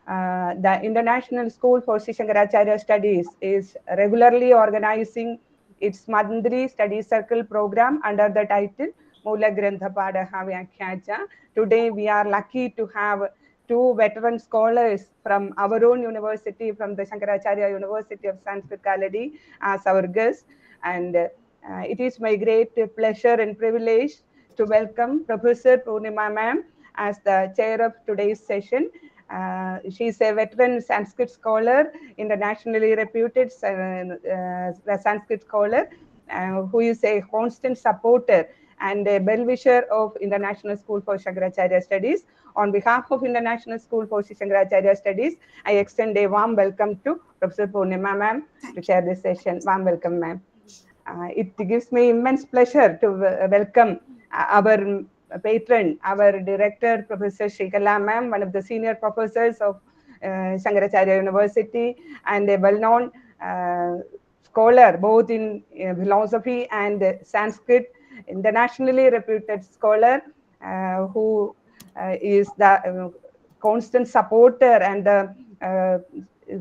The International School for Sri Shankaracharya Studies is regularly organizing its monthly study circle program under the title Mula Grantha Padaha Vyakhyacha. Today we are lucky to have two veteran scholars from our own university, from the Shankaracharya University of Sanskrit Kaladi, as our guests. And it is my great pleasure and privilege to welcome Professor Purnima Ma'am as the chair of today's session. She is a veteran Sanskrit scholar, internationally reputed Sanskrit scholar, who is a constant supporter and a well-wisher of International School for Shankaracharya Studies. On behalf of International School for Shankaracharya Studies, I extend a warm welcome to Professor Purnima Ma'am to chair this session. Warm welcome, ma'am. It gives me immense pleasure to welcome our patron, our director, Professor Shrikala Ma'am, one of the senior professors of Shankaracharya University and a well-known scholar both in philosophy and Sanskrit, internationally reputed scholar who is the constant supporter and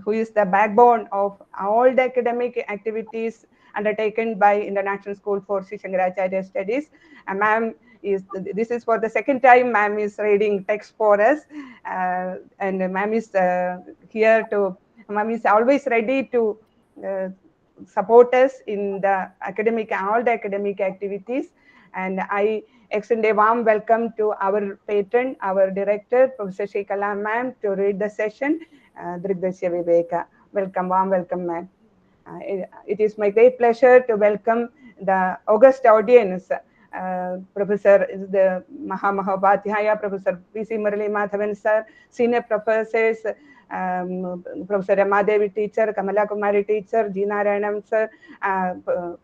who is the backbone of all the academic activities undertaken by International School for Sri Shankaracharya Studies. Ma'am this is for the second time ma'am is reading text for us, and ma'am is here to, ma'am is always ready to support us in the academic, all the academic activities. And I extend a warm welcome to our patron, our director, Professor Shrikala Ma'am, to read the session, Drg Drsya Viveka. Welcome, warm welcome, ma'am. It is my great pleasure to welcome the august audience, Professor the Mahamahopadhyaya, Professor P.C. Murali Madhavan sir, senior professors, Professor Ramadevi teacher, Kamala Kumari teacher, G. Narayanam sir,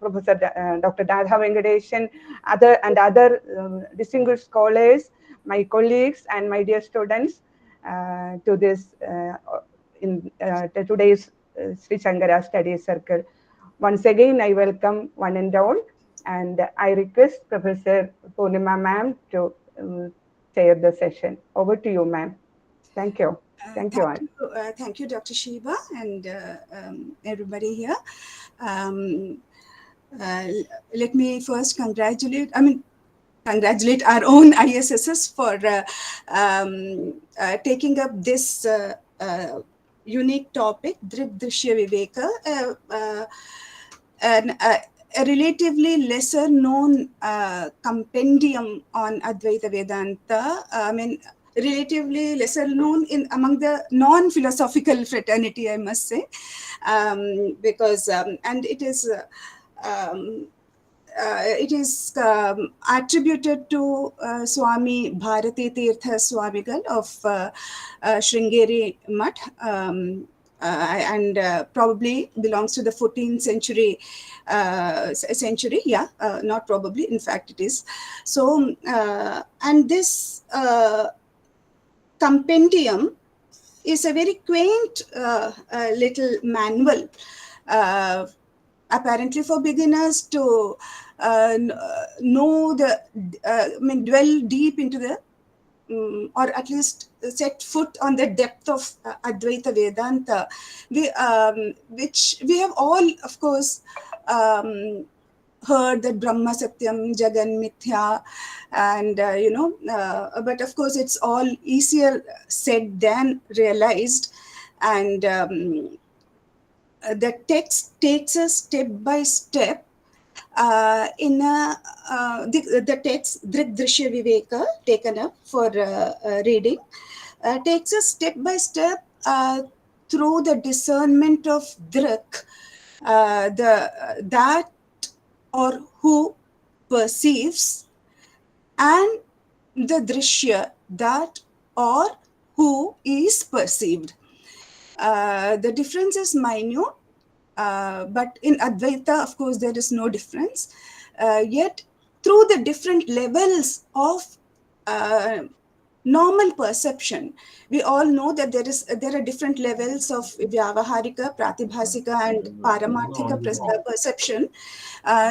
Professor Dr. Radha Venkateshan, other distinguished scholars, my colleagues and my dear students, to this to today's Sri Shankara Study Circle. Once again, I welcome one and all, and I request Professor Purnima Ma'am to chair the session. Over to you, ma'am. Thank you. Thank you, all. Thank you, Dr. Shiva, and everybody here. Let me first congratulate our own ISSs for taking up this unique topic, Drg Drsya Viveka, and a relatively lesser known compendium on Advaita Vedanta. Relatively lesser known among the non-philosophical fraternity, I must say, because and it is attributed to Swami Bharati Tirtha Swamigal of Sringeri Mutt, and probably belongs to the 14th century. Not probably, in fact it is. So, and this compendium is a very quaint little manual, apparently for beginners to know dwell deep into the, or at least set foot on the depth of Advaita Vedanta, which we have all, of course, heard that Brahma Satyam, Jagan Mithya, and but of course it's all easier said than realized. And the text takes us step by step in the text Drg Drsya Viveka, taken up for reading, takes us step by step through the discernment of Drak, that or who perceives, and the Drishya, that or who is perceived. The difference is minute, but in Advaita, of course, there is no difference. Yet, through the different levels of normal perception. We all know that there are different levels of vyavaharika, pratibhasika, and paramarthika perception.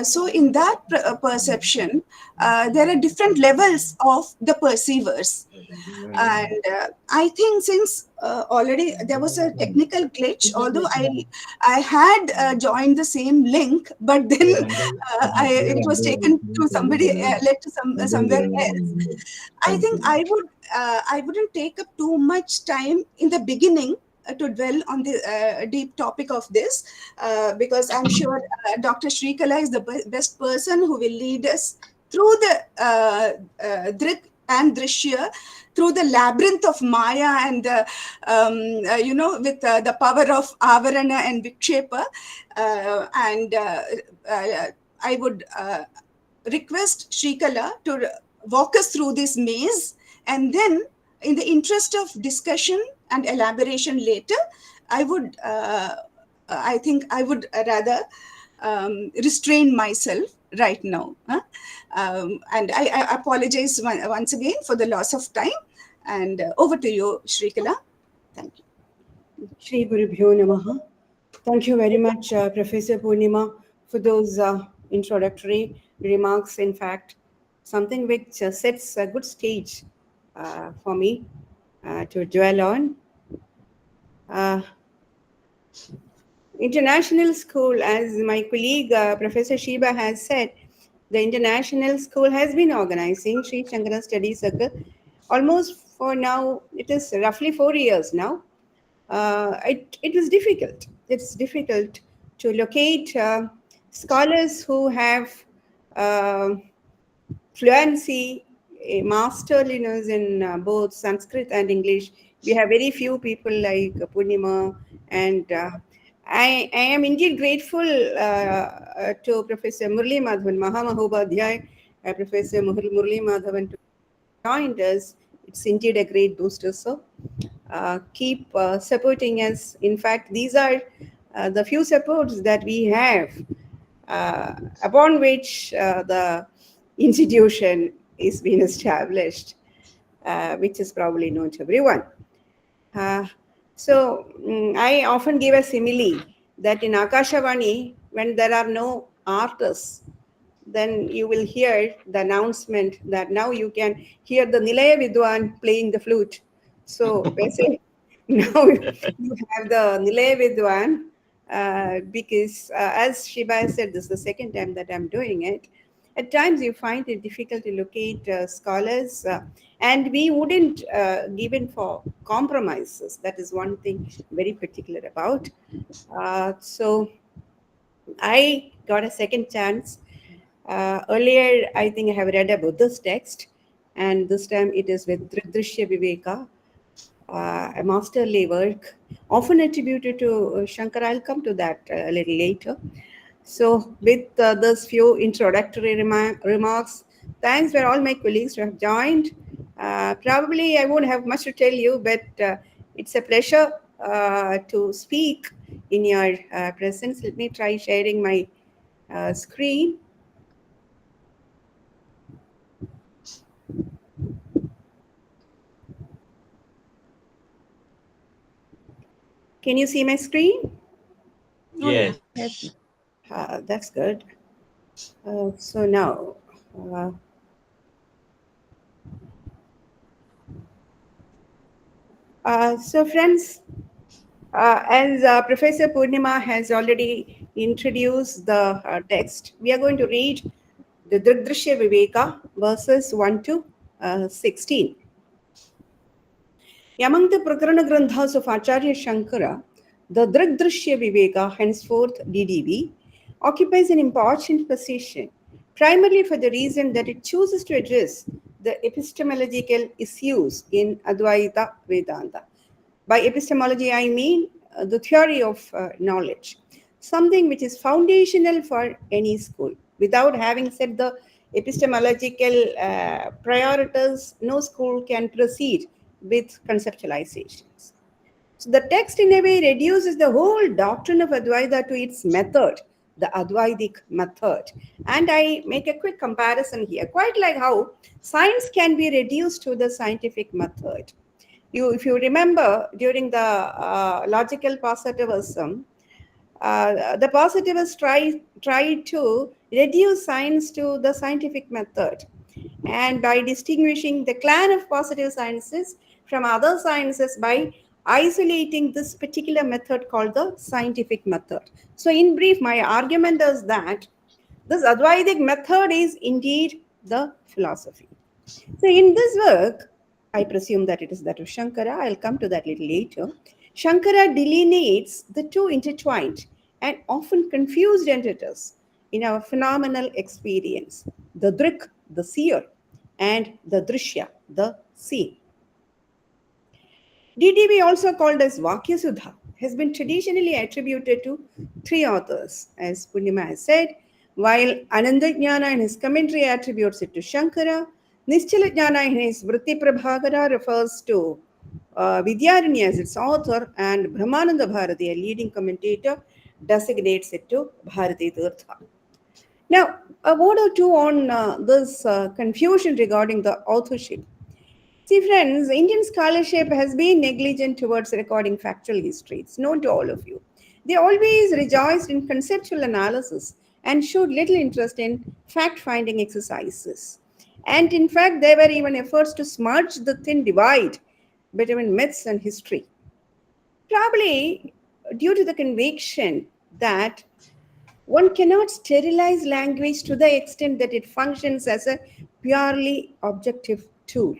So in that perception, there are different levels of the perceivers. And I think since already there was a technical glitch, although I had joined the same link, but then it was taken to somebody, led to somewhere else. I think I wouldn't take up too much time in the beginning to dwell on the deep topic of this, because I'm sure Dr. Shrikala is the best person who will lead us through the Drg and Drishya, through the labyrinth of Maya and with the power of Avarana and Vikshepa. And I would request Shrikala to walk us through this maze, and then in the interest of discussion and elaboration later, I think I would rather restrain myself right now. And I apologize once again for the loss of time. And over to you, Shrikala. Thank you. Shri Gurubhyo Namaha. Thank you very much, Professor Purnima, for those introductory remarks. In fact, something which sets a good stage for me to dwell on. International school, as my colleague Professor Shiba has said, the international school has been organizing Sri Shankara Study Circle almost for now, it is roughly 4 years now. It was difficult. It's difficult to locate scholars who have fluency, masterliness in both Sanskrit and English. We have very few people like Purnima, and I am indeed grateful to Professor Murli Madhavan, Mahamahobadhyay, Professor Murli Madhavan, to joined us. It's indeed a great booster. So keep supporting us. In fact, these are the few supports that we have upon which the institution is being established, which is probably known to everyone. I often give a simile that in Akashavani, when there are no artists, then you will hear the announcement that now you can hear the Nilaya Vidwan playing the flute. So basically, now you have the Nilaya Vidwan because as Shiba said, this is the second time that I'm doing it. At times you find it difficult to locate scholars and we wouldn't give in for compromises. That is one thing very particular about. So I got a second chance. Earlier, I think I have read a Buddhist text, and this time it is with Drg Drsya Viveka, a masterly work, often attributed to Shankara. I'll come to that a little later. So, with those few introductory remarks, thanks for all my colleagues who have joined. Probably I won't have much to tell you, but it's a pleasure to speak in your presence. Let me try sharing my screen. Can you see my screen? Yes. That's good. So now, so friends, as Professor Purnima has already introduced the text, we are going to read the Drg Drsya Viveka, verses 1 to 16. Among the Prakarana Granthas of Acharya Shankara, the Drg Drsya Viveka, henceforth DDV, occupies an important position, primarily for the reason that it chooses to address the epistemological issues in Advaita Vedanta. By epistemology, I mean the theory of knowledge, something which is foundational for any school. Without having set the epistemological priorities, no school can proceed with conceptualizations. So the text in a way reduces the whole doctrine of Advaita to its method, the Advaitic method. And I make a quick comparison here, quite like how science can be reduced to the scientific method. If you remember, during the logical positivism, the positivists tried to reduce science to the scientific method, and by distinguishing the clan of positive sciences from other sciences by isolating this particular method called the scientific method. So in brief, my argument is that this Advaitic method is indeed the philosophy. So in this work, I presume that it is that of Shankara. I'll come to that little later. Shankara delineates the two intertwined and often confused entities in our phenomenal experience: the Drik, the seer, and the Drishya, the scene. DDV, also called as Vakyasudha, has been traditionally attributed to three authors, as Purnima has said, while Anandajnana in his commentary attributes it to Shankara. Nischalajnana in his Vritti Prabhakara refers to Vidyaranya as its author, and Brahmananda Bharati, a leading commentator, designates it to Bharati Tirtha. Now, a word or two on this confusion regarding the authorship. See, friends, Indian scholarship has been negligent towards recording factual history. It's known to all of you. They always rejoiced in conceptual analysis and showed little interest in fact finding exercises. And in fact, there were even efforts to smudge the thin divide between myths and history. Probably due to the conviction that one cannot sterilize language to the extent that it functions as a purely objective tool.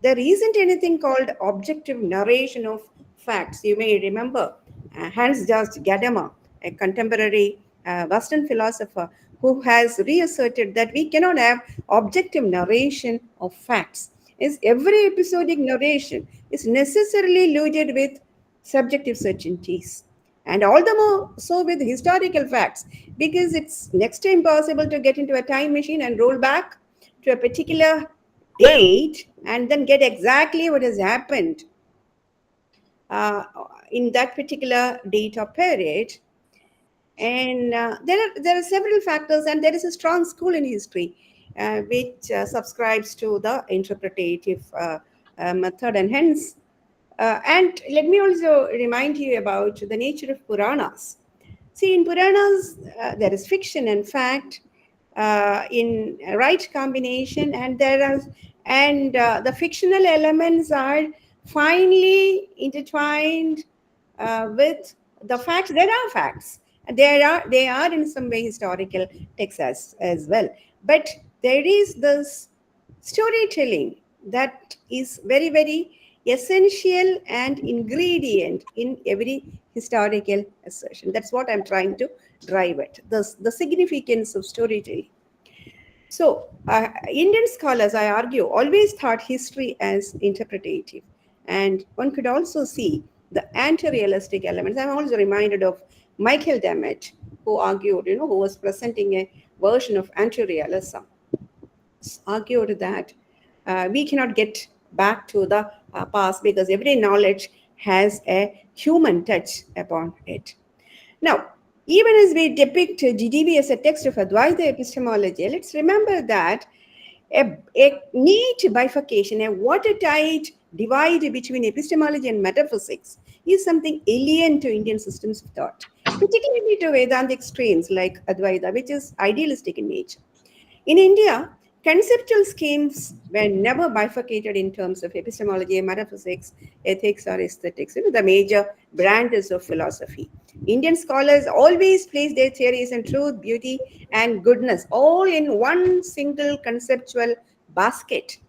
There isn't anything called objective narration of facts. You may remember Hans Georg Gadamer, a contemporary Western philosopher, who has reasserted that we cannot have objective narration of facts. Is every episodic narration is necessarily loaded with subjective certainties, and all the more so with historical facts, because it's next to impossible to get into a time machine and roll back to a particular date and then get exactly what has happened uh, in that particular date or period. And there are several factors, and there is a strong school in history which subscribes to the interpretative method, and hence. And let me also remind you about the nature of Puranas. See, in Puranas, there is fiction and fact in right combination, and the fictional elements are finely intertwined with the facts. There are facts. They are in some way historical texts as well. But there is this storytelling that is very, very essential and ingredient in every historical assertion. That's what I'm trying to drive at, the significance of storytelling. So, Indian scholars, I argue, always thought history as interpretative. And one could also see the anti-realistic elements. I'm also reminded of Michael Demmett, who argued, who was presenting a version of anti-realism, argued that we cannot get back to the past because every knowledge has a human touch upon it. Now, even as we depict GDV as a text of Advaita epistemology, let's remember that a neat bifurcation, a watertight divide between epistemology and metaphysics is something alien to Indian systems of thought, particularly to Vedantic strains like Advaita, which is idealistic in nature. In India, conceptual schemes were never bifurcated in terms of epistemology, metaphysics, ethics, or aesthetics, the major branches of philosophy. Indian scholars always place their theories on truth, beauty, and goodness all in one single conceptual basket,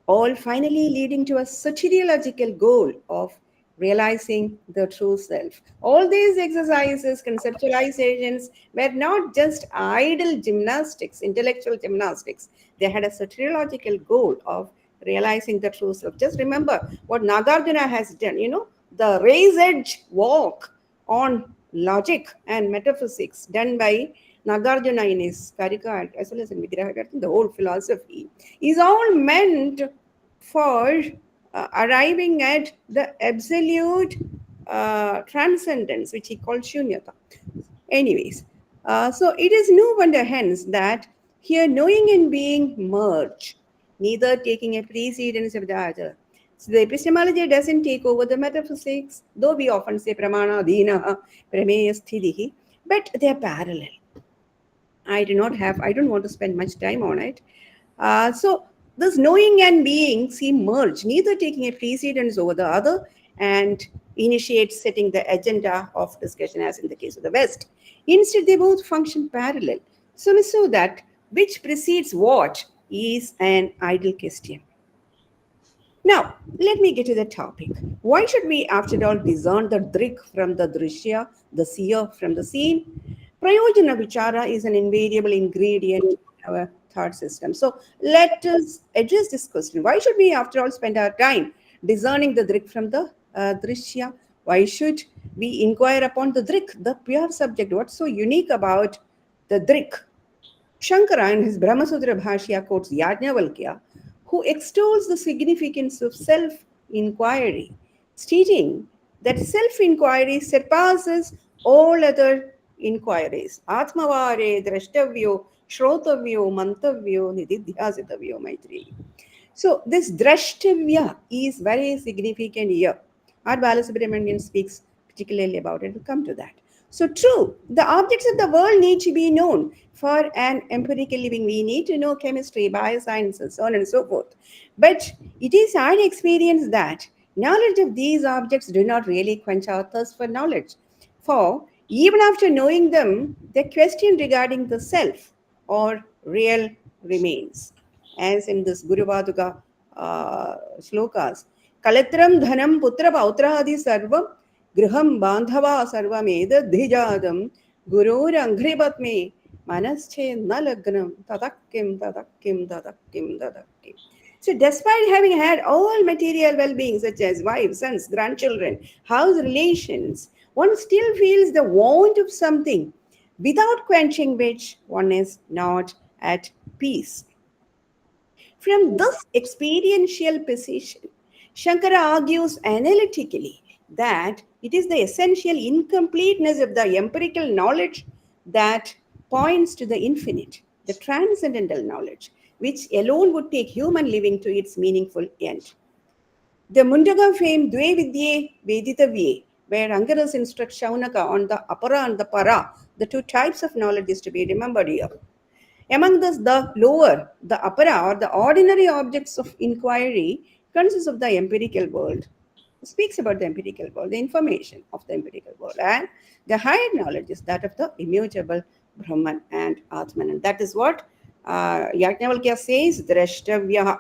all finally leading to a soteriological goal of realizing the true self. All these exercises, conceptualizations, were not just idle gymnastics, intellectual gymnastics. They had a soteriological goal of realizing the true self. Just remember what Nagarjuna has done, the raised edge walk on logic and metaphysics done by Nagarjuna in his Karika as well as in Vigraha, the whole philosophy is all meant for arriving at the absolute transcendence, which he called shunyata. Anyways, So it is no wonder hence that here knowing and being merge, neither taking a precedence of the other. So the epistemology doesn't take over the metaphysics, though we often say pramana, dina, prameya, sthitihi, but they are parallel. I don't want to spend much time on it. So this knowing and being seem merged, neither taking a precedence over the other and initiate setting the agenda of discussion as in the case of the West. Instead, they both function parallel. So that which precedes what is an idle question. Now, let me get to the topic. Why should we, after all, discern the Drik from the Drishya, the seer from the seen? Prayojana Vichara is an invariable ingredient in our thought system. So, let us address this question. Why should we, after all, spend our time discerning the Drik from the Drishya? Why should we inquire upon the Drik, the pure subject? What's so unique about the Drik? Shankara in his Brahmasutra Bhashya quotes Yajnavalkya, who extols the significance of self-inquiry, stating that self-inquiry surpasses all other inquiries. Atmavare drashtavyo, shrotavyo, mantavyo, nididhyasitavyo, Maitreyi. So this drashtavya is very significant here. R. Balasubramanian speaks particularly about it. We'll come to that. So true, the objects of the world need to be known. For an empirical living, we need to know chemistry, biosciences, so on and so forth. But it is our experience that knowledge of these objects do not really quench our thirst for knowledge. For even after knowing them, the question regarding the self or real remains. As in this Guru Paduka shlokas, Kalatram dhanam putra pautrahadi sarvam griham bandhava sarvameda dhijadam gurur anghribatme manasche nalagnam tadakkim. So despite having had all material well-being such as wives, sons, grandchildren, house relations, one still feels the want of something without quenching which one is not at peace. From this experiential position, Shankara argues analytically that it is the essential incompleteness of the empirical knowledge that points to the infinite, the transcendental knowledge, which alone would take human living to its meaningful end. The Mundaka fame Dve Vidye Veditavye, where Angaras instructs Shaunaka on the apara and the para, the two types of knowledge is to be remembered here. Among this, the lower, the apara or the ordinary objects of inquiry consists of the empirical world. It speaks about the empirical world, the information of the empirical world. And the higher knowledge is that of the immutable Brahman and Atman. And that is what Yajnavalkya says, Drashtavya.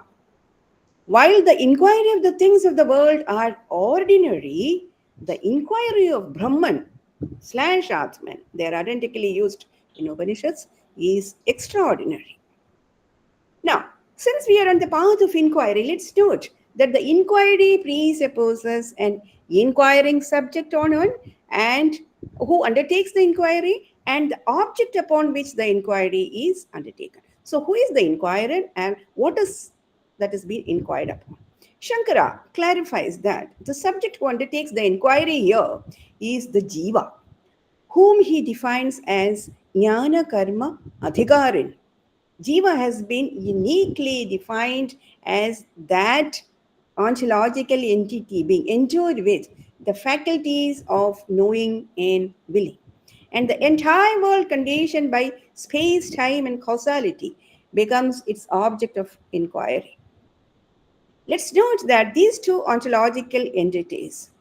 While the inquiry of the things of the world are ordinary, the inquiry of Brahman / Atman, they are identically used in Upanishads, is extraordinary. Now, since we are on the path of inquiry, let's note that the inquiry presupposes an inquiring subject on one and who undertakes the inquiry and the object upon which the inquiry is undertaken. So, who is the inquirer and what is that is being inquired upon? Shankara clarifies that the subject who undertakes the inquiry here is the jiva, whom he defines as jnana karma adhikarin. Jiva has been uniquely defined as that ontological entity being endowed with the faculties of knowing and willing. And the entire world, conditioned by space, time, and causality, becomes its object of inquiry. Let's note that these two ontological entities,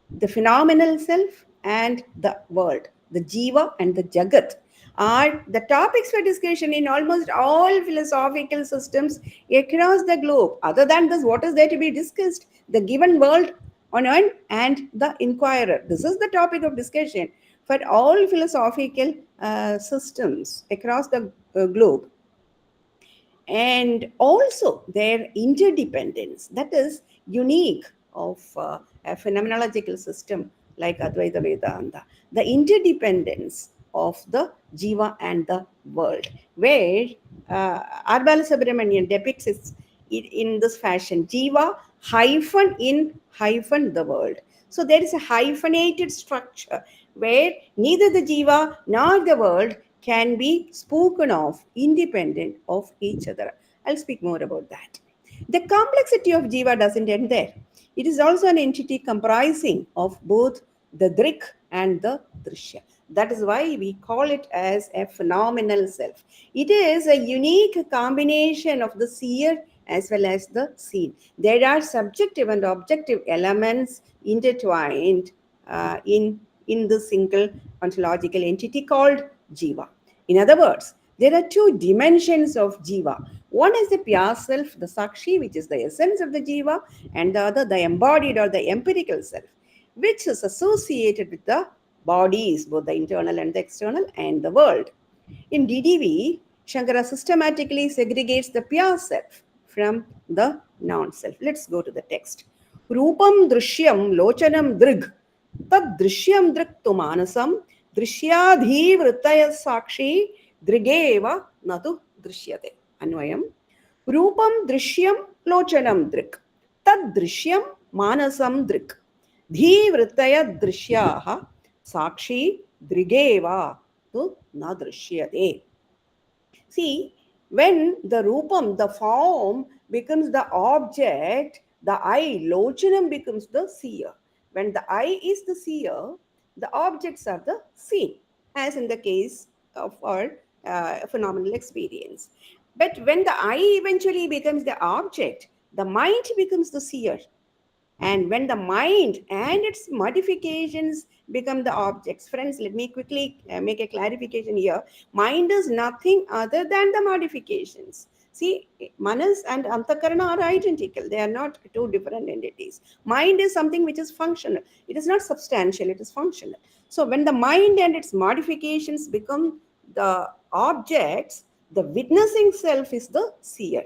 the phenomenal self and the world, the jiva and the jagat, are the topics for discussion in almost all philosophical systems across the globe. Other than this, what is there to be discussed? The given world on earth and the inquirer. This is the topic of discussion for all philosophical systems across the globe. And also their interdependence, that is unique of a phenomenological system like Advaita Vedanta, the interdependence of the jiva and the world, where R. Balasubramanian depicts it in this fashion: jiva hyphen in hyphen the world. So there is a hyphenated structure where neither the jiva nor the world can be spoken of independent of each other. I'll speak more about that. The complexity of jiva doesn't end there. It is also an entity comprising of both the drik and the drishya. That is why we call it as a phenomenal self. It is a unique combination of the seer as well as the seen. There are subjective and objective elements intertwined in the single ontological entity called jiva. In other words, there are two dimensions of jiva. One is the pure self, the sakshi, which is the essence of the jiva, and the other, the embodied or the empirical self, which is associated with the bodies, both the internal and the external, and the world. In DDV, Shankara systematically segregates the pure self from the non-self. Let's go to the text. Rupam drishyam lochanam drig tad drishyam drik tu manasam drishyadhi vrittaya sakshi drigeva natu drishyate. Anvayam. Rupam drishyam lochanam drik tad drishyam manasam drik धी वृत्तय दृश्याः साक्षी दृगेवा tu na drishyate. See, when the rupam, the form, becomes the object, the eye, lochanam, becomes the seer. When the eye is the seer, the objects are the seen, as in the case of our phenomenal experience. But when the eye eventually becomes the object, the mind becomes the seer. And when the mind and its modifications become the objects, friends, let me quickly make a clarification here. Mind is nothing other than the modifications. See, manas and antakarana are identical. They are not two different entities. Mind is something which is functional. It is not substantial, it is functional. So when the mind and its modifications become the objects, the witnessing self is the seer.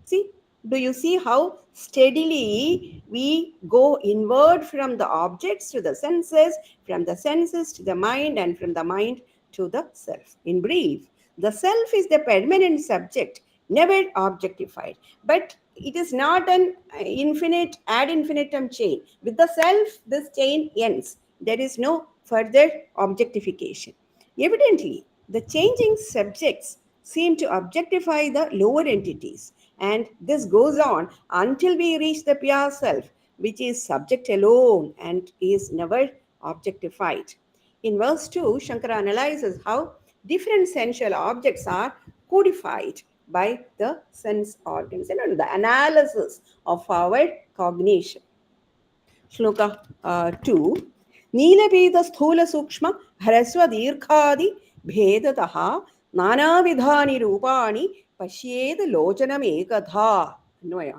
See, do you see how steadily we go inward from the objects to the senses, from the senses to the mind, and from the mind to the self? In brief, the self is the permanent subject, never objectified. But it is not an infinite ad infinitum chain. With the self, this chain ends. There is no further objectification. Evidently, the changing subjects seem to objectify the lower entities. And this goes on until we reach the pure self, which is subject alone and is never objectified. In verse 2, Shankara analyzes how different sensual objects are codified by the sense organs and the analysis of our cognition. Shloka 2. Neelapeta sthula sukshma harasva dirghadi bhedataha nanavidhani rupani पश्येद लोचनम एकधा अन्वय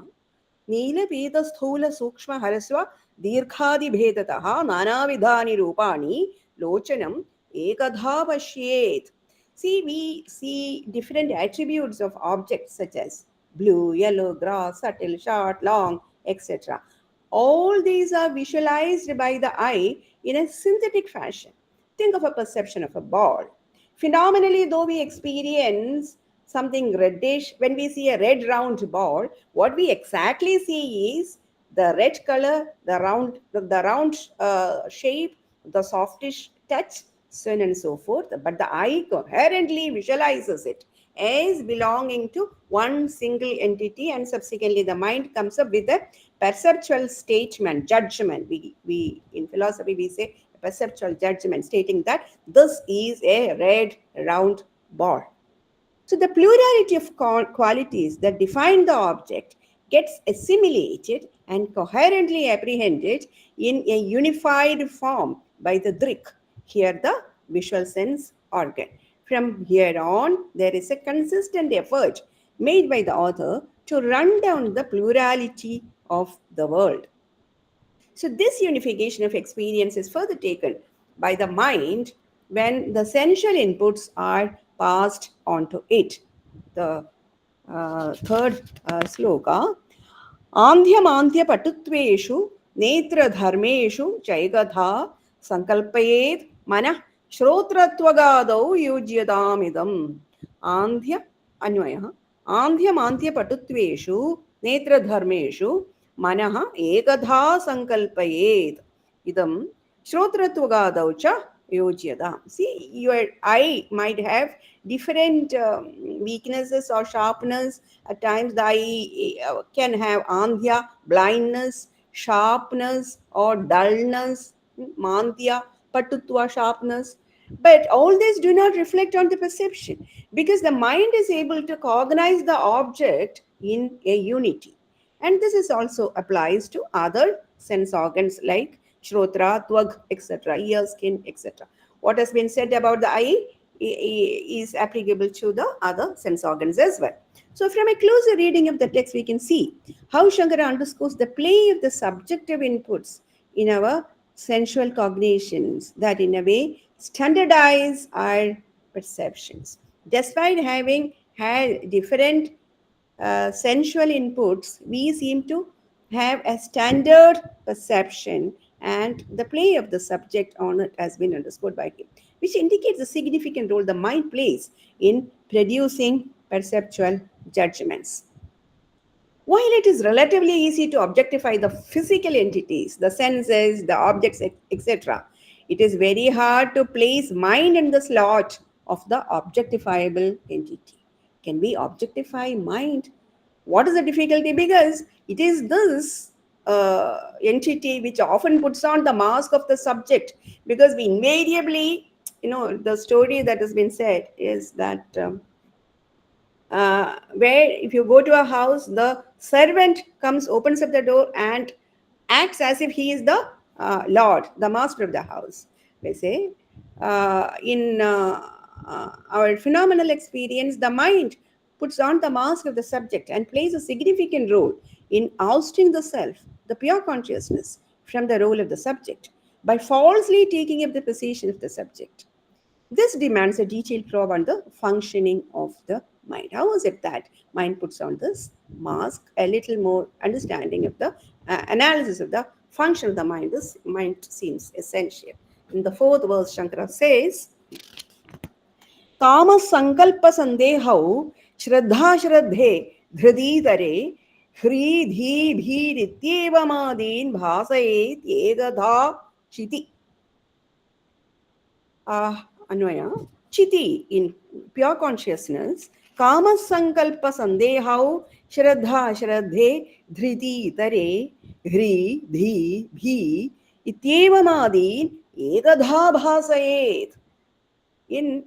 नीलपीत स्थूल सूक्ष्म हरस्व दीर्घादि भेदतः नानाविधानि रूपाणि लोचनम एकधा पश्येत. See, we see different attributes of objects such as blue, yellow, grass, subtle, short, long, etc. All these are visualized by the eye in a synthetic fashion. Think of a perception of a ball. Phenomenally, though we experience something reddish, when we see a red round ball, what we exactly see is the red color, the round shape, the softish touch, so on and so forth. But the eye coherently visualizes it as belonging to one single entity, and subsequently the mind comes up with a perceptual statement, judgment. We in philosophy we say a perceptual judgment stating that this is a red round ball. So the plurality of qualities that define the object gets assimilated and coherently apprehended in a unified form by the drik, here the visual sense organ. From here on, there is a consistent effort made by the author to run down the plurality of the world. So this unification of experience is further taken by the mind when the sensual inputs are passed on to it. The third sloka, Andhyamantya patutveshu netra dharmeshu chaigatha sankalpayet manah shrotratvagadav yujyadamidam. Andhya anvaya Andhyamantya patutveshu netra dharmeshu manah ekadha sankalpayet. idam Shrotratvagadav cha yojyada. See, your eye might have different weaknesses or sharpness. At times, the eye can have andhya, blindness, sharpness, or dullness, mandhya, patutva, sharpness. But all these do not reflect on the perception because the mind is able to cognize the object in a unity. And this is also applies to other sense organs like shrotra, twag, etc., ear, skin, etc. What has been said about the eye is applicable to the other sense organs as well. So, from a closer reading of the text, we can see how Shankara underscores the play of the subjective inputs in our sensual cognitions that, in a way, standardize our perceptions. Despite having had different sensual inputs, we seem to have a standard perception, and the play of the subject on it has been underscored by him, which indicates the significant role the mind plays in producing perceptual judgments. While it is relatively easy to objectify the physical entities, the senses, the objects, etc., it is very hard to place mind in the slot of the objectifiable entity. Can we objectify mind? What is the difficulty? Because it is this entity which often puts on the mask of the subject. Because we invariably, the story that has been said is that. Where if you go to a house, the servant comes, opens up the door, and acts as if he is the lord, the master of the house. They say in our phenomenal experience, the mind puts on the mask of the subject and plays a significant role in ousting the self, the pure consciousness, from the role of the subject by falsely taking up the position of the subject. This demands a detailed probe on the functioning of the mind. How is it that mind puts on this mask? A little more understanding of the analysis of the function of the mind. This mind seems essential. In the fourth verse, Shankara says, Kama sankalpa sandehau shraddha shraddhe dhriditare hri dhi bhirityeva bhasayet egadha chiti. Anvaya, Chiti in pure consciousness, Kama Sankalpa Sandehau, Shraddha Shraddhe, Dhriti Tare, Hri, Dhi, Bhi, Ityevamadin, Ekadha Bhasayet. In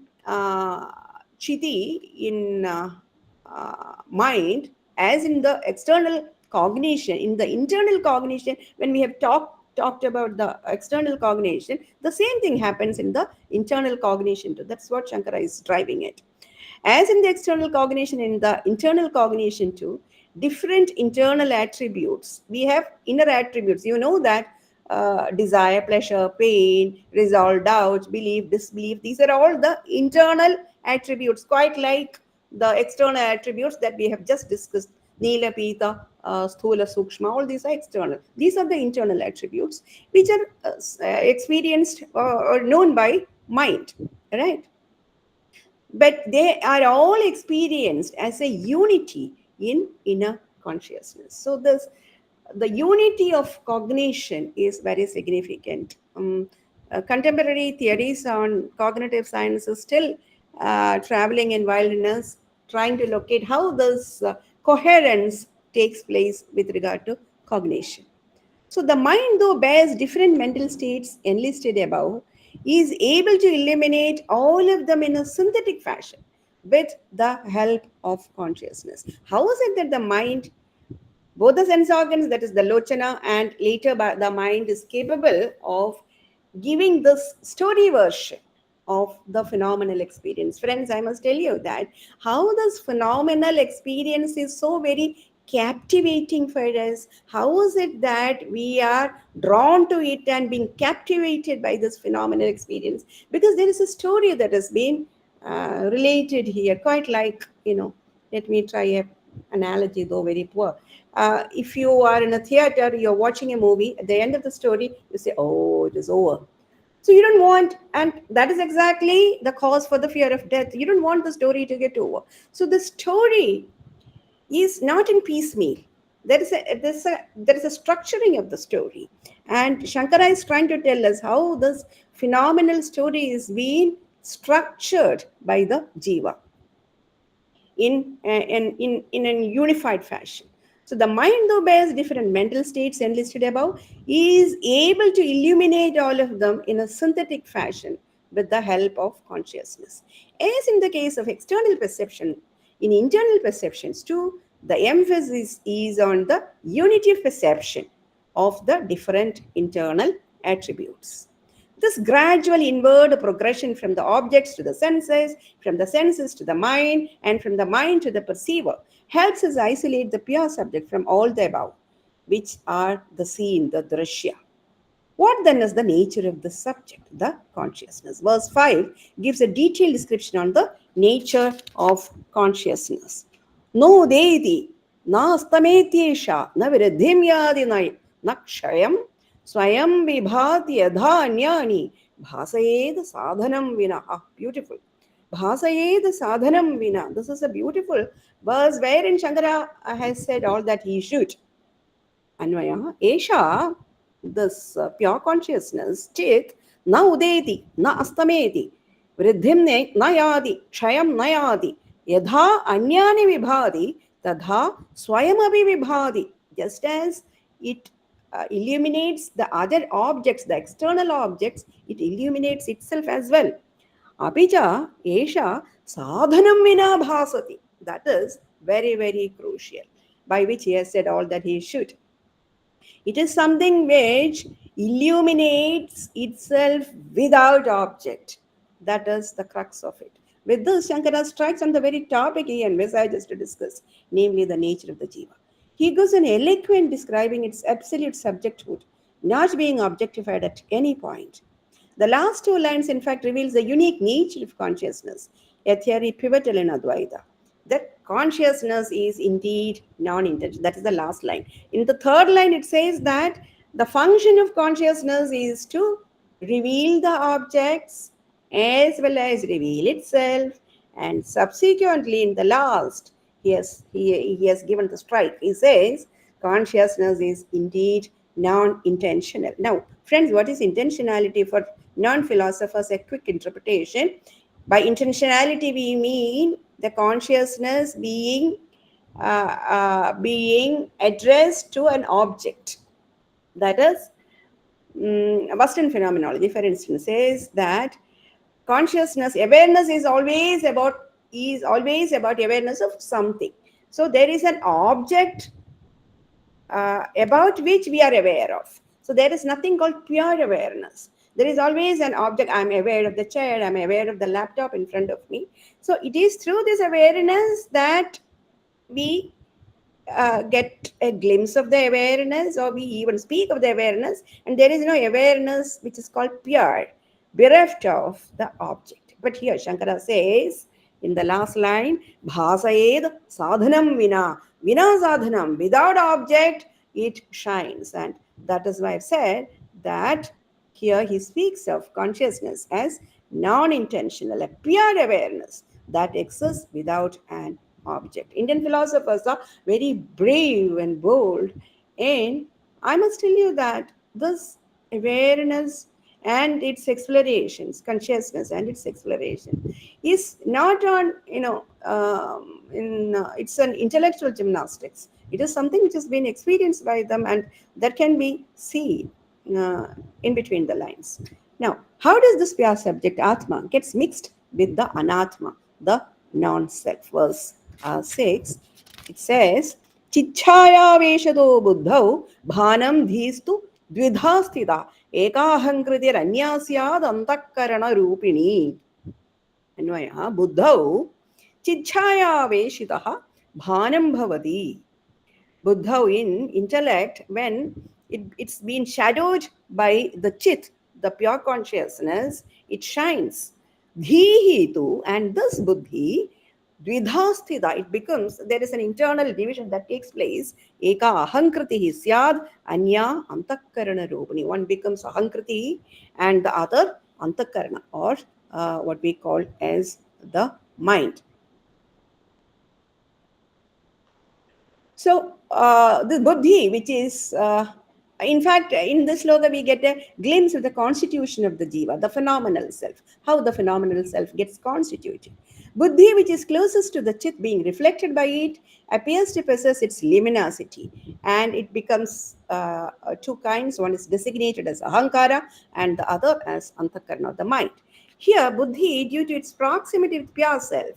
Chiti, in mind, as in the external cognition, in the internal cognition, when we have talked about the external cognition, the same thing happens in the internal cognition too. That's what Shankara is driving at. As in the external cognition, in the internal cognition too, different internal attributes. We have inner attributes. You know that desire, pleasure, pain, resolve, doubts, belief, disbelief. These are all the internal attributes, quite like the external attributes that we have just discussed. Nila, Pita, Sthula, Sukshma, all these are external. These are the internal attributes which are experienced or known by mind, right? But they are all experienced as a unity in inner consciousness. So the unity of cognition is very significant. Contemporary theories on cognitive science is still traveling in wilderness, trying to locate how this coherence takes place with regard to cognition. So the mind, though bears different mental states enlisted above, is able to eliminate all of them in a synthetic fashion with the help of consciousness. How is it that the mind, both the sense organs, that is the lochana, and later the mind is capable of giving this story version of the phenomenal experience? Friends, I must tell you that how this phenomenal experience is so very captivating for us. How is it that we are drawn to it and being captivated by this phenomenal experience? Because there is a story that has been related here, quite like, let me try a analogy, though very poor. If you are in a theater, you're watching a movie, at the end of the story, you say, oh, it is over. So you don't want, and that is exactly the cause for the fear of death. You don't want the story to get over. So the story is not in piecemeal. there is a structuring of the story, and Shankara is trying to tell us how this phenomenal story is being structured by the jiva in a unified fashion. So the mind, though bears different mental states enlisted above, is able to illuminate all of them in a synthetic fashion with the help of consciousness. As in the case of external perception, in internal perceptions too, the emphasis is on the unity of perception of the different internal attributes. This gradual inward progression from the objects to the senses, from the senses to the mind, and from the mind to the perceiver helps us isolate the pure subject from all the above, which are the seen, the drishya. What then is the nature of the subject, the consciousness? Verse 5 gives a detailed description on the nature of consciousness. No deti, na astametyesha, na viridhim yadi na kshayam, swayam vibhati yadha anyani, bhasayed sadhanam vinaha. Beautiful. Bhasayed sadhanam vina. This is a beautiful verse wherein Shankara has said all that he should. Anvaya, Esha, this pure consciousness, Chit, na udeti, na astameti, vriddhim na yadi, kshayam na yadi, yadha anyani vibhadi, tadha swayamabi vibhadi. Just as it illuminates the other objects, the external objects, it illuminates itself as well. Apija, Esha, sadhanam vina bhasati. That is very, very crucial, by which he has said all that he should. It is something which illuminates itself without object. That is the crux of it. With this, Shankara strikes on the very topic he envisages to discuss, namely the nature of the jiva. He gives an eloquent describing its absolute subjecthood, not being objectified at any point. The last two lines, in fact, reveals the unique nature of consciousness, a theory pivotal in Advaita. That consciousness is indeed non-intentional. That is the last line. In the third line, it says that the function of consciousness is to reveal the objects as well as reveal itself. And subsequently, in the last, he has given the strike. He says consciousness is indeed non-intentional. Now, friends, what is intentionality for non-philosophers? A quick interpretation. By intentionality, we mean the consciousness being addressed to an object. That is, Western phenomenology, for instance, says that consciousness, awareness is always about awareness of something. So there is an object about which we are aware of. So there is nothing called pure awareness. There is always an object. I'm aware of the chair. I'm aware of the laptop in front of me. So it is through this awareness that we get a glimpse of the awareness, or we even speak of the awareness. And there is no awareness which is called pure, bereft of the object. But here Shankara says in the last line, bhasayed sadhanam vina. Vina sadhanam, without object, it shines. And that is why I've said that here he speaks of consciousness as non-intentional, a pure awareness that exists without an object. Indian philosophers are very brave and bold, and I must tell you that this awareness and its explorations, consciousness and its exploration, is not on, it's an intellectual gymnastics. It is something which has been experienced by them, and that can be seen in between the lines. Now, how does this pure subject, Atma, gets mixed with the Anatma, the non-self? Verse 6, it says, Chichaya veshado buddhau bhanam dhistu dvidha sthita ekahankritir anyasyad antakkarana rupini. Anvaya buddhau chichaya veshitaha bhanam bhavati. Buddha in intellect, when it's been shadowed by the chit, the pure consciousness, it shines. Dhihi tu, and this buddhi, dvidhasthita, it becomes, there is an internal division that takes place. Eka ahankriti syad, anya antakkarana rupani. One becomes ahankriti and the other antakkarana, or what we call as the mind. So the buddhi, which is, in fact, in this sloka, we get a glimpse of the constitution of the jiva, the phenomenal self, how the phenomenal self gets constituted. Buddhi, which is closest to the chit, being reflected by it, appears to possess its luminosity, and it becomes two kinds. One is designated as ahankara, and the other as antakarana, the mind. Here, buddhi, due to its proximity with pure self,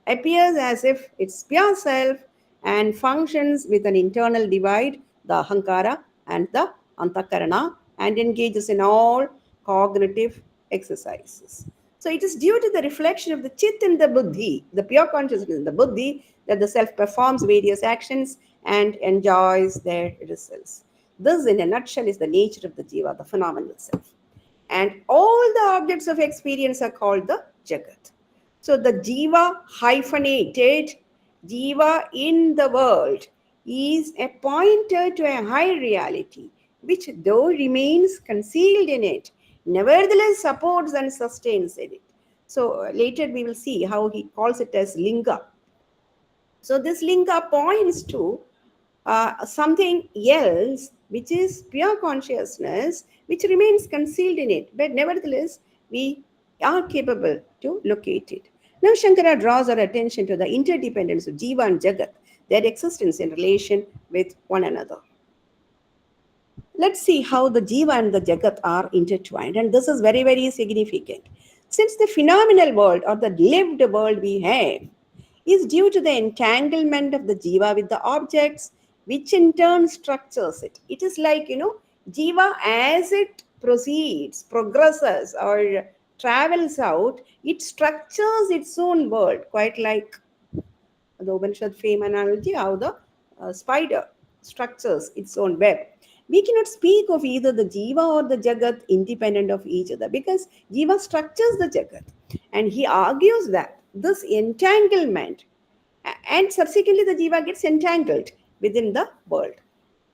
appears as if it's pure self and functions with an internal divide, the ahankara and the antakarana, and engages in all cognitive exercises. So it is due to the reflection of the chit in the buddhi, the pure consciousness in the buddhi, that the self performs various actions and enjoys their results. This, in a nutshell, is the nature of the jiva, the phenomenal self. And all the objects of experience are called the jagat. So the jiva hyphenated, jiva in the world, is a pointer to a higher reality, which though remains concealed in it, nevertheless supports and sustains it. So later we will see how he calls it as linga. So this linga points to something else, which is pure consciousness, which remains concealed in it, but nevertheless we are capable to locate it. Now Shankara draws our attention to the interdependence of jiva and jagat, their existence in relation with one another. Let's see how the jiva and the jagat are intertwined, and this is very, very significant. Since the phenomenal world or the lived world we have is due to the entanglement of the jiva with the objects, which in turn structures it. It is like, jiva, as it proceeds, progresses, or travels out, it structures its own world, quite like the Upanishad fame analogy, how the spider structures its own web. We cannot speak of either the jiva or the jagat independent of each other, because jiva structures the jagat. And he argues that this entanglement, and subsequently the jiva gets entangled within the world.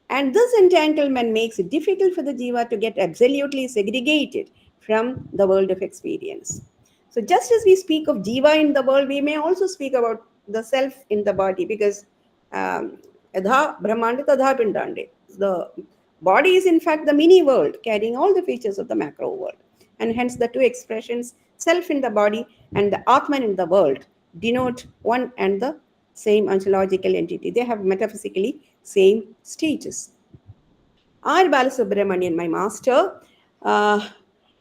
And this entanglement makes it difficult for the jiva to get absolutely segregated from the world of experience. So just as we speak of jiva in the world, we may also speak about the self in the body, because yadha brahmanda tadha pindande. The body is in fact the mini world carrying all the features of the macro world. And hence the two expressions, self in the body and the Atman in the world, denote one and the same ontological entity. They have metaphysically same stages. R. Balasubramanian, my master,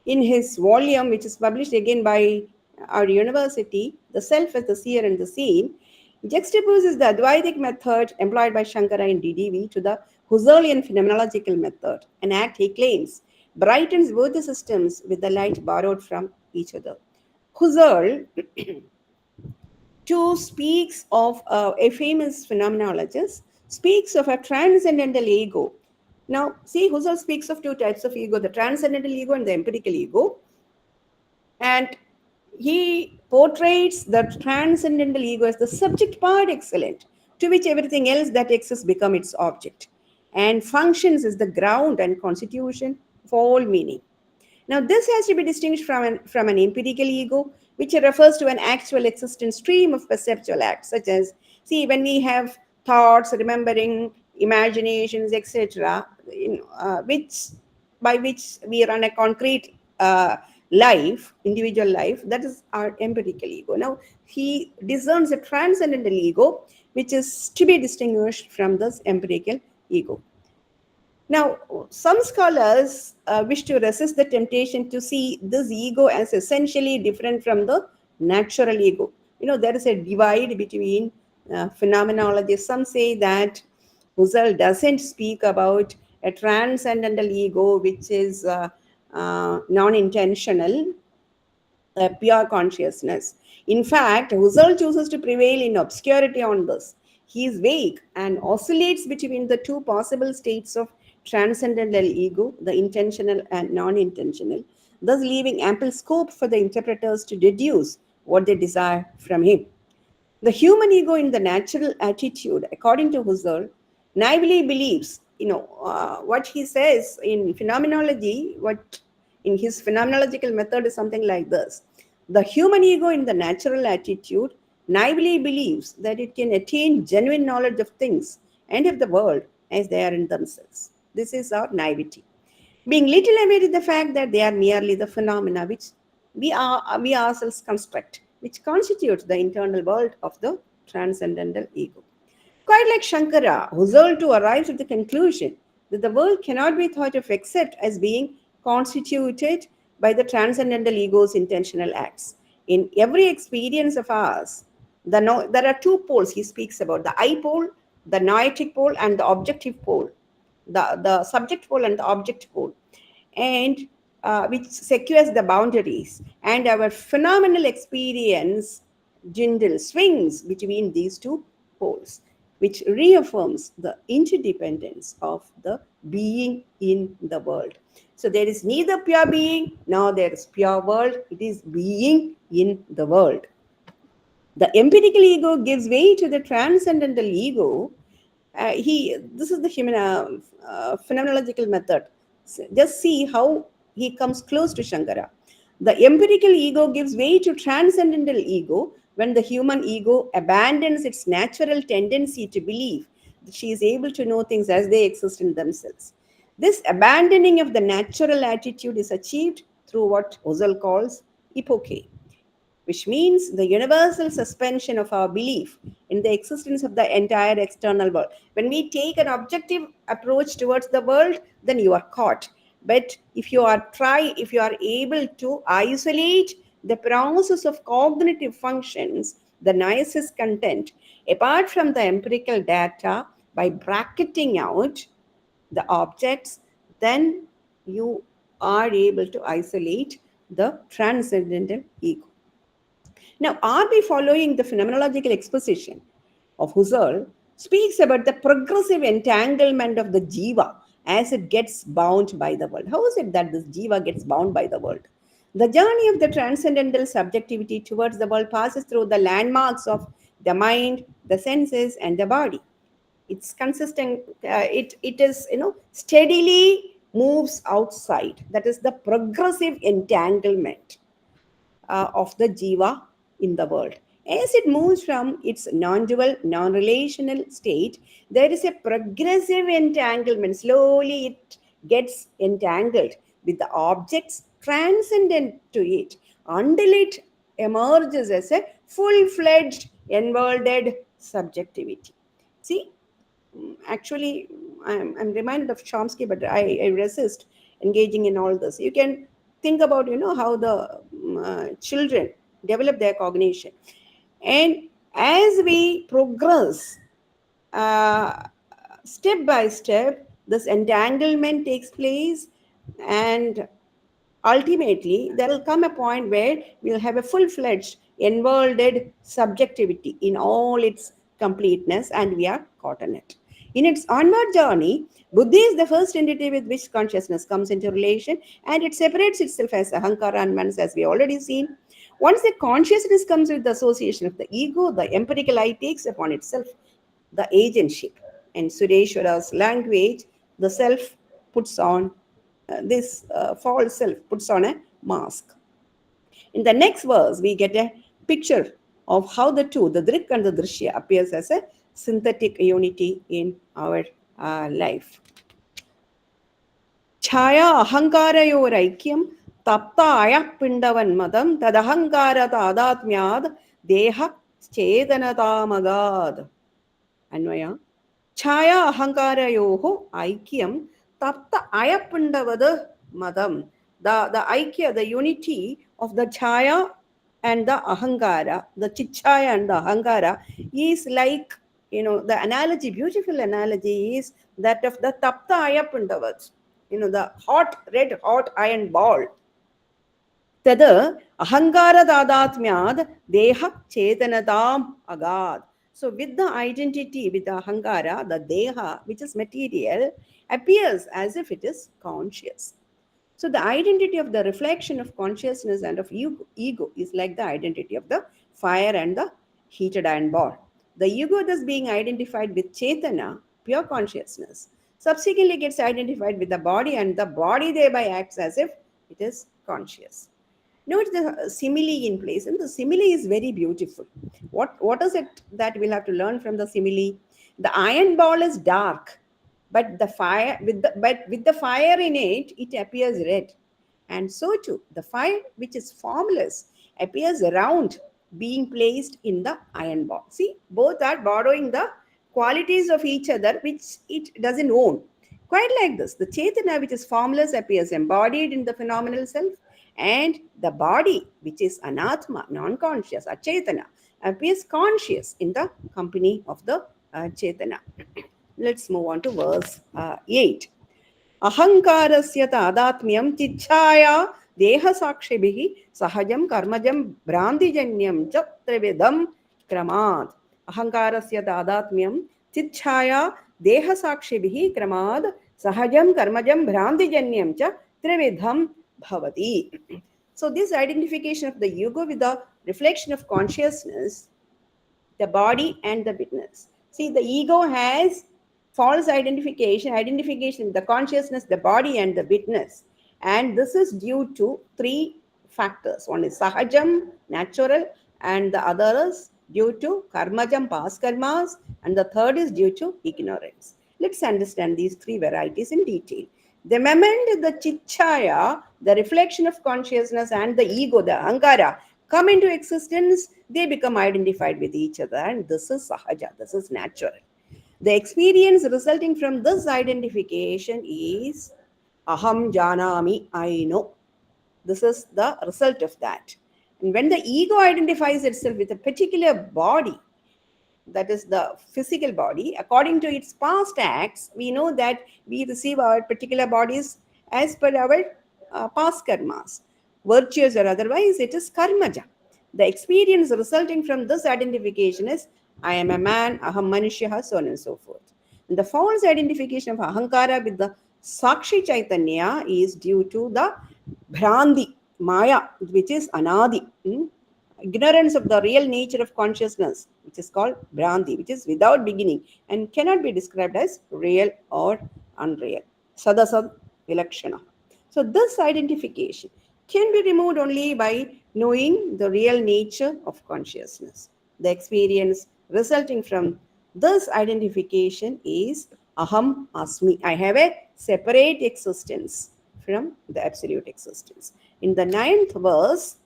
in his volume, which is published again by our university, The Self as the Seer and the Seen, juxtaposes the Advaitic method employed by Shankara in DDV to the Husserlian phenomenological method, an act he claims brightens both the systems with the light borrowed from each other. Husserl too speaks of a famous phenomenologist, speaks of a transcendental ego. Now, see, Husserl speaks of two types of ego, the transcendental ego and the empirical ego. And he portrays the transcendental ego as the subject par excellent, to which everything else that exists becomes its object, and functions as the ground and constitution of all meaning. Now, this has to be distinguished from an empirical ego, which refers to an actual existent stream of perceptual acts, such as, see, when we have thoughts, remembering, imaginations, etc., by which we run a concrete life, individual life, that is our empirical ego. Now, he discerns a transcendental ego, which is to be distinguished from this empirical ego. Now, some scholars wish to resist the temptation to see this ego as essentially different from the natural ego. There is a divide between phenomenologists. Some say that Husserl doesn't speak about a transcendental ego, which is non-intentional, pure consciousness. In fact, Husserl chooses to prevail in obscurity on this. He is vague and oscillates between the two possible states of transcendental ego, the intentional and non-intentional, thus leaving ample scope for the interpreters to deduce what they desire from him. The human ego in the natural attitude, according to Husserl, naively believes, what he says in phenomenology, what in his phenomenological method is something like this. The human ego in the natural attitude naively believes that it can attain genuine knowledge of things and of the world as they are in themselves. This is our naivety. Being little aware of the fact that they are merely the phenomena which we ourselves construct, which constitutes the internal world of the transcendental ego. Quite like Shankara, Husserl too arrives at the conclusion that the world cannot be thought of except as being constituted by the transcendental ego's intentional acts. In every experience of ours, there are two poles he speaks about, the I pole, the noetic pole, and the objective pole, the subject pole and the object pole, and which secures the boundaries. And our phenomenal experience swings between these two poles, which reaffirms the interdependence of the being in the world. So there is neither pure being nor there is pure world, it is being in the world. The empirical ego gives way to the transcendental ego. This is the human phenomenological method. So just see how he comes close to Shankara. The empirical ego gives way to transcendental ego when the human ego abandons its natural tendency to believe that she is able to know things as they exist in themselves. This abandoning of the natural attitude is achieved through what Husserl calls epoche, which means the universal suspension of our belief in the existence of the entire external world. When we take an objective approach towards the world, then you are caught. But if you are able to isolate the process of cognitive functions, the nicest content, apart from the empirical data, by bracketing out the objects, then you are able to isolate the transcendental ego. Now, R.B. following the phenomenological exposition of Husserl speaks about the progressive entanglement of the jiva as it gets bound by the world. How is it that this jiva gets bound by the world? The journey of the transcendental subjectivity towards the world passes through the landmarks of the mind, the senses, and the body. It's consistent. It is steadily moves outside. That is the progressive entanglement of the jiva in the world. As it moves from its non-dual, non-relational state, there is a progressive entanglement. Slowly it gets entangled with the objects transcendent to it until it emerges as a full-fledged, enworlded subjectivity. See, actually, I'm reminded of Chomsky, but I resist engaging in all this. You can think about how the children develop their cognition, and as we progress uh, step by step, this entanglement takes place, and ultimately there will come a point where we'll have a full-fledged enworlded subjectivity in all its completeness, and we are caught in it. In its onward journey, buddhi is the first entity with which consciousness comes into relation, and it separates itself as ahankara and manas, as we already seen. Once the consciousness comes with the association of the ego, the empirical I takes upon itself the agentship. In Sureshwara's language, the self puts on this false self puts on a mask. In the next verse, we get a picture of how the two, the Drg and the Drsya, appears as a synthetic unity in our life. Chaya ahankarayor aikyam tapta ayapindavan madam tadahankara tadatmyad deha chedanataamagad. Anvaya. Chaya ahankarayoho aikyam tapta ayapindavad madam. The aikya, the unity of the chaya and the ahankara, the chichaya and the ahankara is like, the analogy, beautiful analogy is that of the tapta ayapindavad, the red hot iron ball. Tada ahankara dadatmyad deha chetanadam agad. So with the identity, with the ahankara, the deha, which is material, appears as if it is conscious. So the identity of the reflection of consciousness and of ego is like the identity of the fire and the heated iron ball. The ego thus being identified with chetana, pure consciousness, subsequently gets identified with the body, and the body thereby acts as if it is conscious. Note the simile in place, and the simile is very beautiful. What is it that we'll have to learn from the simile? The iron ball is dark, but the fire with the fire in it, it appears red. And so too, the fire which is formless appears round, being placed in the iron ball. See, both are borrowing the qualities of each other which it doesn't own. Quite like this, the Chetana, which is formless, appears embodied in the phenomenal self, and the body, which is Anatma, non conscious, Achetana, appears conscious in the company of the Chetana. Let's move on to verse 8. Ahankarasya tadatmyam chichaya dehasakshibihi sahajam karmajam brandijanyam cha trividam kramad. Ahankarasya tadatmyam chichaya dehasakshibihi kramad sahajam karmajam brandijanyam cha trividam bhavati. So this identification of the ego with the reflection of consciousness, the body and the witness. See, the ego has false identification, the consciousness, the body and the witness. And this is due to three factors. One is sahajam, natural, and the other is due to karmajam, past karmas, and the third is due to ignorance. Let's understand these three varieties in detail. The moment the chichaya, the reflection of consciousness, and the ego, the ankara, come into existence, they become identified with each other, and this is sahaja, this is natural. The experience resulting from this identification is aham janami, I know. This is the result of that. And when the ego identifies itself with a particular body, that is the physical body, according to its past acts, we know that we receive our particular bodies as per our past karmas. Virtuous or otherwise, it is karmaja. The experience resulting from this identification is I am a man, aham manushya, so on and so forth. And the false identification of ahankara with the sakshi chaitanya is due to the bhrandi, maya, which is anadi. Ignorance of the real nature of consciousness, which is called Bhranti, which is without beginning and cannot be described as real or unreal. Sadasad Vilakshana. So this identification can be removed only by knowing the real nature of consciousness. The experience resulting from this identification is Aham Asmi. I have a separate existence from the absolute existence. In the 9th verse,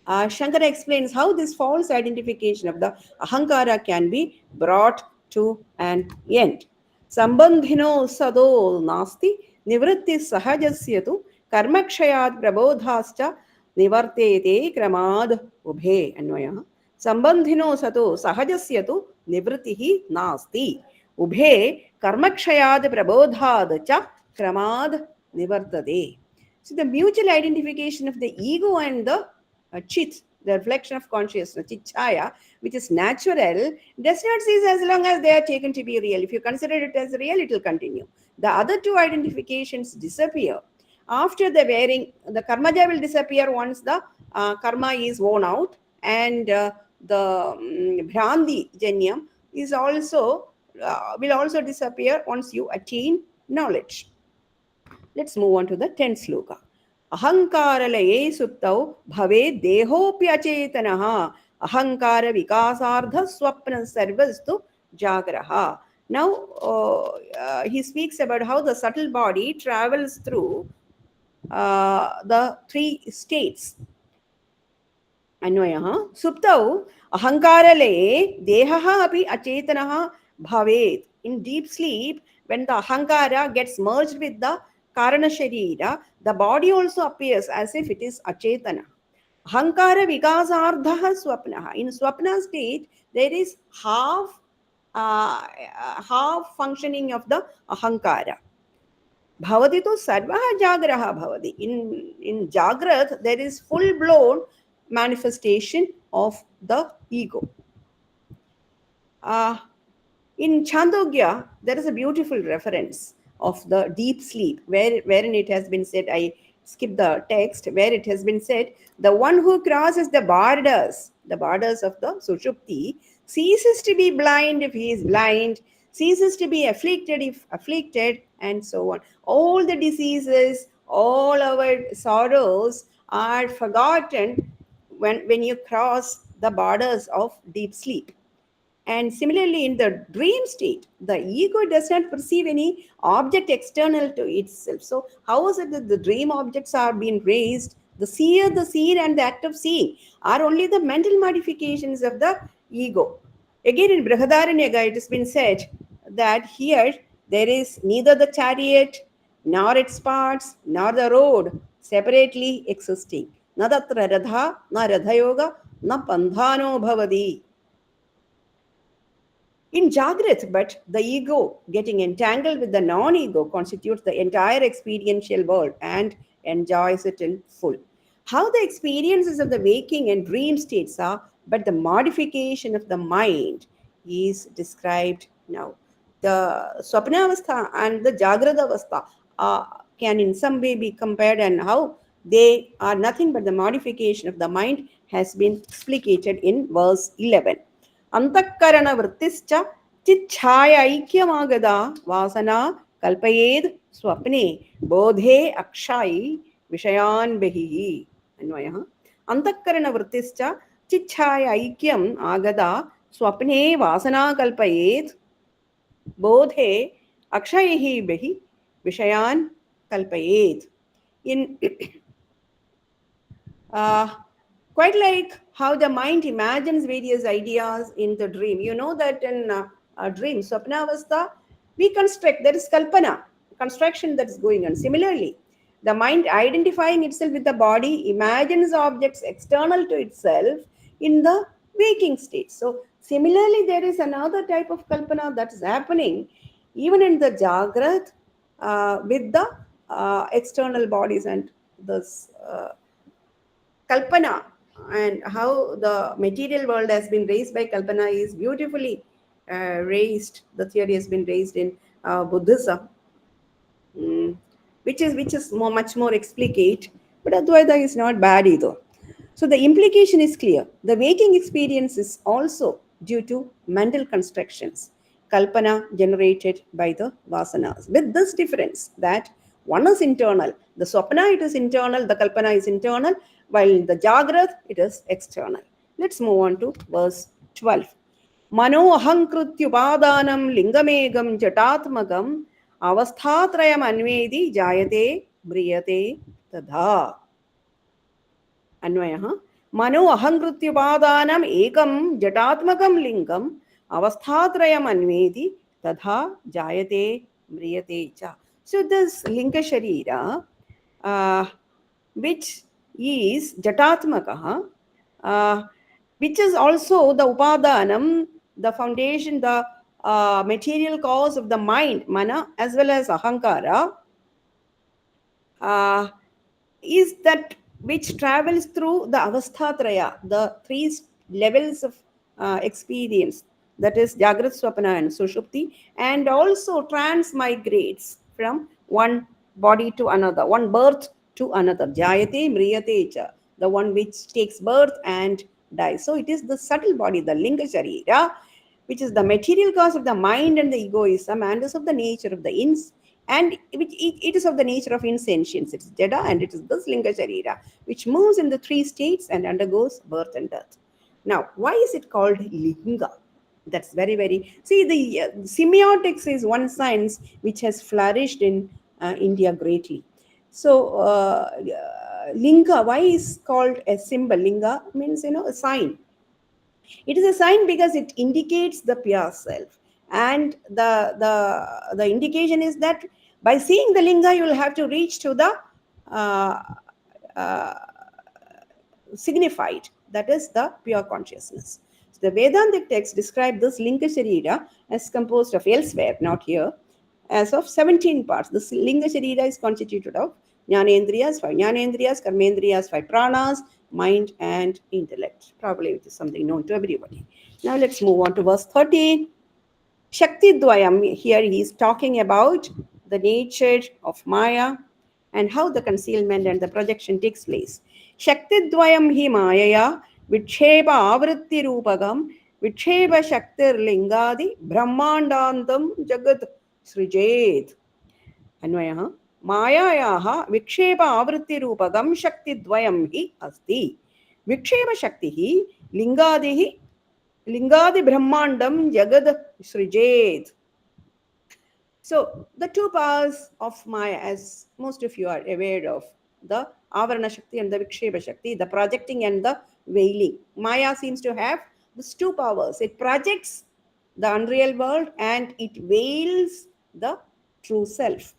Shankara explains how this false identification of the ahankara can be brought to an end. Sambandhino sado nasti nivritti sahajasyatu karmakshayad prabodhascha nivartete kramad ubhe anvaya. Sambandhino sato sahajasyatu nivrittihi nasti ubhe karmakshayad prabodhad cha kramad nivartate. So the mutual identification of the ego and the chit, the reflection of consciousness, chichaya, which is natural, does not cease as long as they are taken to be real. If you consider it as real, it will continue. The other two identifications disappear. After the wearing, the karmaja will disappear once the karma is worn out, and the bhrandi janyam is also will also disappear once you attain knowledge. Let's move on to the 10th sloka. Ahankaralaye suptau bhave dehopyachetanaha ahankara vikasardha swapna sarvastu jagraha. Now he speaks about how the subtle body travels through the three states. Anvayah suptau ahankaralaye dehaha api achetanaha bhavet. In deep sleep, when the ahankara gets merged with the Karana Sharira, the body also appears as if it is Achetana. Ahankara Vikasardha Swapnaha. In Swapna state, there is half functioning of the Ahankara. Bhavati to Sarvaha Jagraha Bhavati. In Jagrat, there is full-blown manifestation of the ego. In Chandogya, there is a beautiful reference of the deep sleep, wherein it has been said, I skip the text, where it has been said, the one who crosses the borders of the Sushupti, ceases to be blind if he is blind, ceases to be afflicted if afflicted, and so on. All the diseases, all our sorrows are forgotten when you cross the borders of deep sleep. And similarly, in the dream state, the ego does not perceive any object external to itself. So, how is it that the dream objects are being raised? The seer, and the act of seeing are only the mental modifications of the ego. Again, in Brihadaranyaka, it has been said that here there is neither the chariot, nor its parts, nor the road separately existing. Na tatra radha, na radhayoga, na pandhano bhavadi. In Jagrat, but the ego getting entangled with the non-ego constitutes the entire experiential world and enjoys it in full. How the experiences of the waking and dream states are, but the modification of the mind is described now. The Swapnavastha and the Jagradavastha can in some way be compared, and how they are nothing but the modification of the mind has been explicated in verse 11. ಅಂತಃಕರಣ ವೃತ್ತಿಶ್ಚ ಚಿಚ್ಛಾಯ ಐಕ್ಯಮಾಗದ ವಾಸನಾ ಕಲ್ಪಯೇದ್ ಸ್ವಪ್ನೆ ಬೋಧೆ ಅಕ್ಷಾಯಿ ವಿಷಯಾನ್ ಬಹಿಃ ಅನ್ವಯ ಅಂತಃಕರಣ ವೃತ್ತಿಶ್ಚ ಚಿಚ್ಛಾಯ ಐಕ್ಯಂ ಆಗದ ಸ್ವಪ್ನೆ ವಾಸನಾ ಕಲ್ಪಯೇದ್ ಬೋಧೆ ಅಕ್ಷಯೈಃ ಬಹಿಃ ವಿಷಯಾನ್ ಕಲ್ಪಯೇತ್. In quite like how the mind imagines various ideas in the dream. You know that in a dream, Swapnavastha, we construct, there is Kalpana, construction that is going on. Similarly, the mind identifying itself with the body imagines objects external to itself in the waking state. So, similarly, there is another type of Kalpana that is happening even in the Jagrat with the external bodies, and this Kalpana and how the material world has been raised by Kalpana is beautifully raised. The theory has been raised in Buddhism, which is much more explicate, but Advaita is not bad either. So the implication is clear. The waking experience is also due to mental constructions, Kalpana generated by the Vasanas, with this difference that one is internal. The Swapna, it is internal. The Kalpana is internal. While in the Jagrat, it is external. Let's move on to verse 12. Mano ahankrutyupadanam lingamegam jatatmakam avasthatrayam anvedi jayate briyate tadha. Anvayah. Mano ahankrutyupadanam ekam jatatmakam lingam avasthatrayam anvedi tadha jayate briyate cha. So this linga sharira, which is jatatmakaha, which is also the upadanam, the foundation, the material cause of the mind, mana, as well as ahankara, is that which travels through the avasthatraya, the three levels of experience, that is Jagrat, Swapna and Sushupti, and also transmigrates from one body to another, one birth to another. Jayate mriyate cha, the one which takes birth and dies. So it is the subtle body, the linga sharira, which is the material cause of the mind and the egoism, and is of the nature of the and which it is of the nature of insentience. It is Jada, and it is this linga sharira which moves in the three states and undergoes birth and death. Now, why is it called linga? That's very, very... See, the semiotics is one science which has flourished in India greatly. So, linga, why is called a symbol? Linga means, a sign. It is a sign because it indicates the pure self. And the indication is that by seeing the linga, you will have to reach to the signified, that is the pure consciousness. So the Vedantic text describe this linga sharira as composed of, elsewhere, not here, as of 17 parts. This linga sharira is constituted of jnanendriyas, 5 jnanendriyas, karmendriyas, 5 pranas, mind and intellect. Probably it is something known to everybody. Now let's move on to verse 13. Shakti Dvayam, here he is talking about the nature of Maya and how the concealment and the projection takes place. Shakti Dvayam hi Mayaya Vikshepa Avritti Rupagam Vikshepa Shaktir Lingadi Brahmandantam Jagat Srijet. Anvayah. Mayayaha Vikshepa Avritti Rupagam Shakti Dvayam hi Asti. Viksheva Shakti hi Lingadihi Lingadi Brahmandam Jagad Srijed. So, the two powers of Maya, as most of you are aware of, the Avarana Shakti and the Viksheba Shakti, the projecting and the veiling. Maya seems to have these two powers. It projects the unreal world and it veils the true self.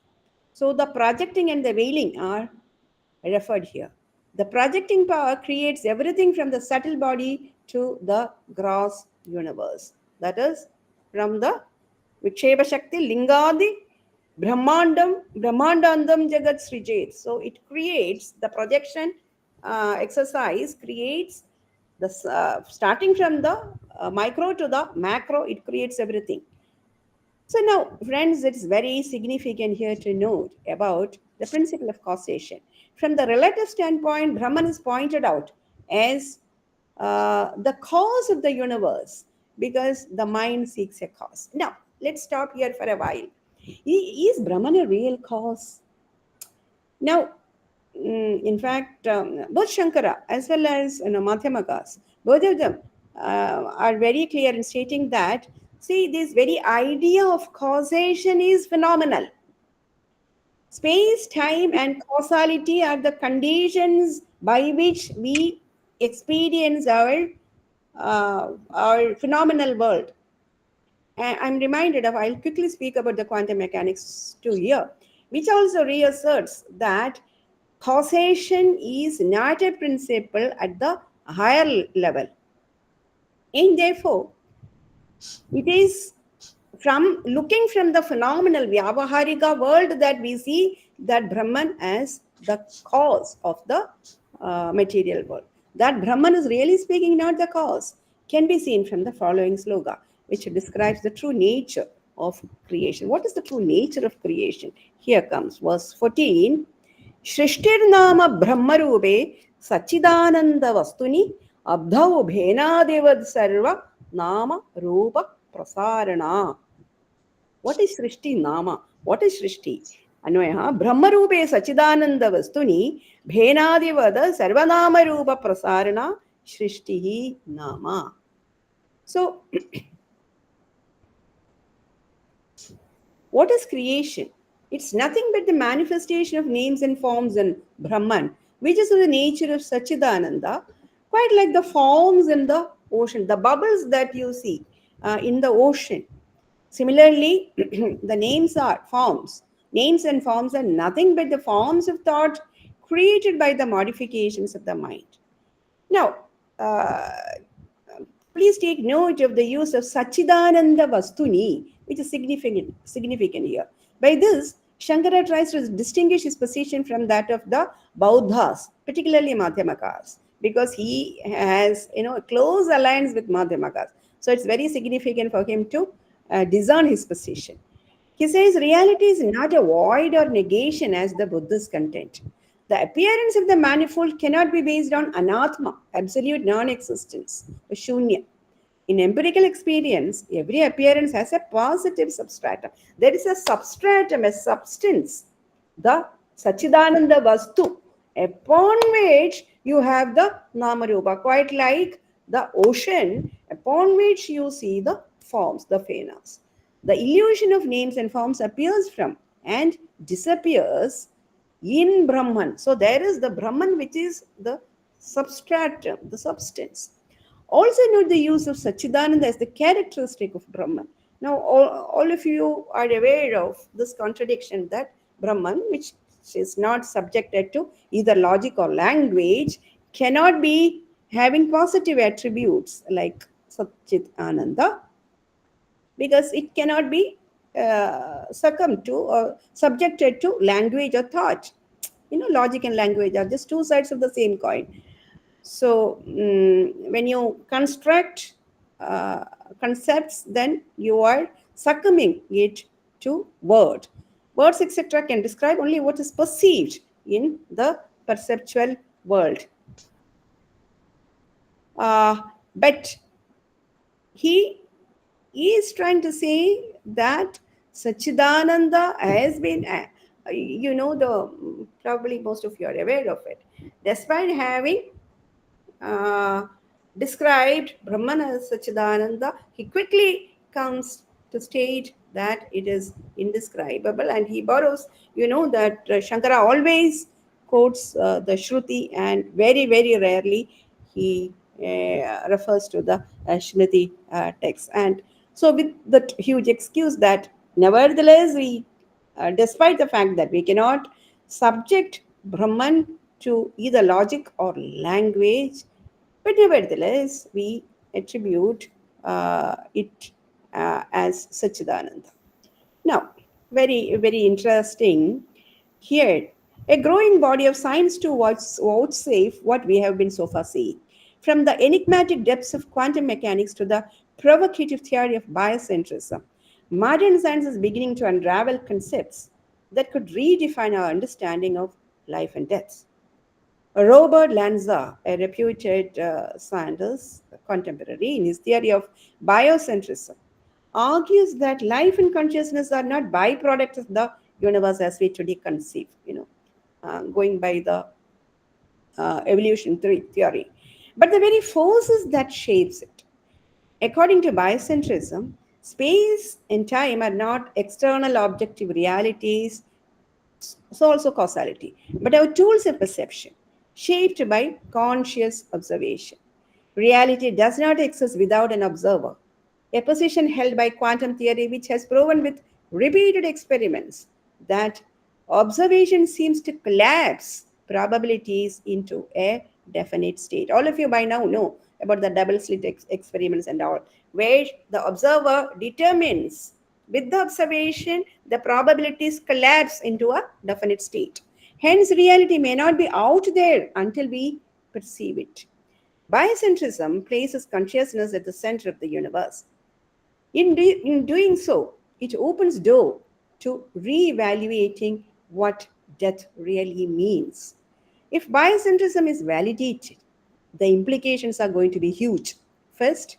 So, the projecting and the veiling are referred here. The projecting power creates everything from the subtle body to the gross universe. That is, from the Viksheba Shakti, Lingadi, Brahmandandam Jagat Srijet. So it creates the projection exercise, creates the starting from the micro to the macro, it creates everything. So now, friends, it's very significant here to note about the principle of causation. From the relative standpoint, Brahman is pointed out as the cause of the universe because the mind seeks a cause. Now, let's stop here for a while. Is Brahman a real cause? Now, in fact, both Shankara as well as Madhyamakas, both of them are very clear in stating that, see, this very idea of causation is phenomenal. Space, time, and causality are the conditions by which we experience our phenomenal world. And I'm reminded of, I'll quickly speak about the quantum mechanics too here, which also reasserts that causation is not a principle at the higher level. And therefore, it is from looking from the phenomenal Vyavaharika world that we see that Brahman as the cause of the material world. That Brahman is really speaking, not the cause, can be seen from the following sloga, which describes the true nature of creation. What is the true nature of creation? Here comes verse 14. Shrishtirnama Brahmarube Sachidananda Vastuni Abdhau Bhenadivad Sarva Nama Rupa Prasarana. What is Srishti Nama? What is Srishti? Anvaya Brahmarube Sachidananda Vastuni Bhenadivada Sarvanama Rupa Prasarana Srishtihi Nama. So, what is creation? It's nothing but the manifestation of names and forms in Brahman, which is of the nature of Sachidananda, quite like the forms in the ocean, the bubbles that you see in the ocean. Similarly, the names are forms. Names and forms are nothing but the forms of thought created by the modifications of the mind. Now, please take note of the use of Sachidananda Vastuni, which is significant here. By this, Shankara tries to distinguish his position from that of the Bauddhas, particularly Madhyamakas, because he has a close alliance with Madhyamakas. So it's very significant for him to discern his position. He says reality is not a void or negation as the Buddhist content. The appearance of the manifold cannot be based on anatma, absolute non-existence, shunya. In empirical experience, every appearance has a positive substratum. There is a substratum, a substance, the Sachidananda Vastu, upon which you have the Namarupa, quite like the ocean, upon which you see the forms, the phenas. The illusion of names and forms appears from and disappears in Brahman. So there is the Brahman, which is the substratum, the substance. Also note the use of Sachidananda as the characteristic of Brahman. Now, all of you are aware of this contradiction that Brahman, which is not subjected to either logic or language, cannot be having positive attributes like Satchitananda, because it cannot be succumbed to or subjected to language or thought. Logic and language are just two sides of the same coin. So when you construct concepts, then you are succumbing it to word. Words, etc., can describe only what is perceived in the perceptual world. But he is trying to say that Sachidananda has been, probably most of you are aware of it, despite having described Brahman as Sachidananda, he quickly comes to state that it is indescribable, and he borrows, that Shankara always quotes the Shruti, and very, very rarely he refers to the Shruti text. And so, with that huge excuse that nevertheless, despite the fact that we cannot subject Brahman to either logic or language, but nevertheless, we attribute it as Sachidananda. Now, very, very interesting here. A growing body of science to vouchsafe what we have been so far seeing. From the enigmatic depths of quantum mechanics to the provocative theory of biocentrism, modern science is beginning to unravel concepts that could redefine our understanding of life and death. Robert Lanza, a reputed scientist contemporary, in his theory of biocentrism, argues that life and consciousness are not byproducts of the universe as we today conceive, going by the evolution theory, but the very forces that shapes it. According to biocentrism, space and time are not external objective realities, so also causality, but our tools of perception, shaped by conscious observation. Reality does not exist without an observer, a position held by quantum theory which has proven with repeated experiments that observation seems to collapse probabilities into a definite state. All of you by now know about the double slit experiments and all, where the observer determines with the observation the probabilities collapse into a definite state. Hence, reality may not be out there until we perceive it. Biocentrism places consciousness at the center of the universe. In doing so, it opens door to re-evaluating what death really means. If biocentrism is validated, the implications are going to be huge. First,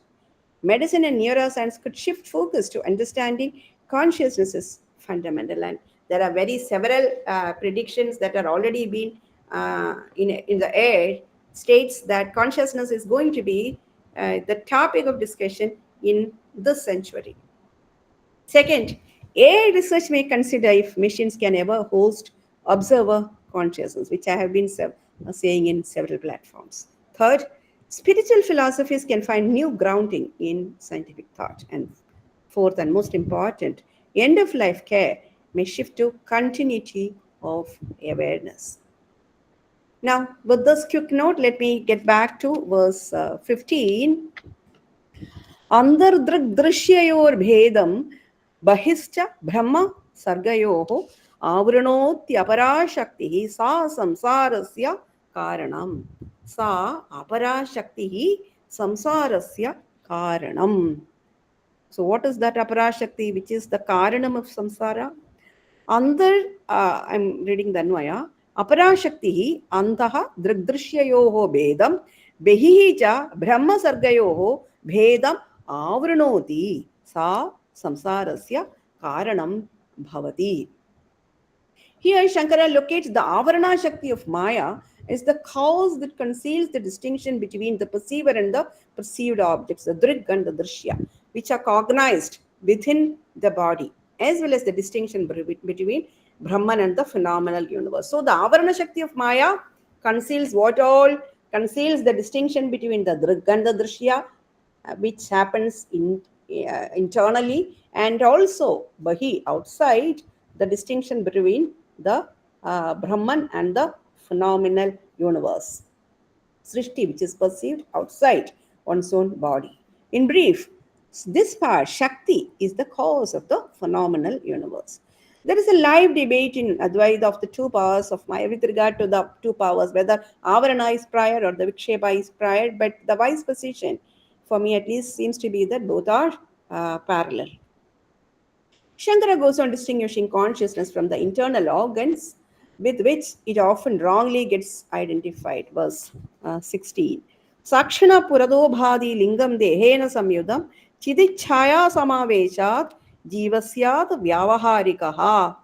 medicine and neuroscience could shift focus to understanding consciousness is fundamental, and there are very several predictions that are already been in the air, states that consciousness is going to be the topic of discussion in this century. Second, AI research may consider if machines can ever host observer consciousness, which I have been saying in several platforms. Third, spiritual philosophies can find new grounding in scientific thought. And fourth, and most important, end of life care may shift to continuity of awareness. Now, with this quick note, let me get back to verse 15. Drg Drsya Viveka बहिश्च ब्रह्म सर्गयोः आवृणोत्यपराशक्तिः सा संसारस्य कारणम्. सा अपराशक्तिः संसारस्य कारणम्. So what is that aparashakti which is the karanam of samsara? I'm reading the Anvaya. Aparashaktihi antaha drigdrishyayoho bedam behihi cha brahma sargayoho bedam avrunoti sa samsarasya karanam bhavati. Here Shankara locates the avarana shakti of Maya as the cause that conceals the distinction between the perceiver and the perceived objects, the Drg and the Drsya, which are cognized within the body, as well as the distinction between Brahman and the phenomenal universe. So the avarana shakti of Maya conceals what all? Conceals the distinction between the Drg and the Drsya, which happens internally, and also Bahi, outside, the distinction between the Brahman and the phenomenal universe. Srishti, which is perceived outside one's own body. In brief, this part, Shakti, is the cause of the phenomenal universe. There is a live debate in Advaita of the two powers of Maya with regard to the two powers, whether Avarana is prior or the Vikshepa is prior, but the wise position, for me at least, seems to be that both are parallel. Shankara goes on distinguishing consciousness from the internal organs with which it often wrongly gets identified. Verse 16. Sakshana purado bhadi lingam dehena samyudam chidichaya samaveshat jivasyat vyavaharikaha.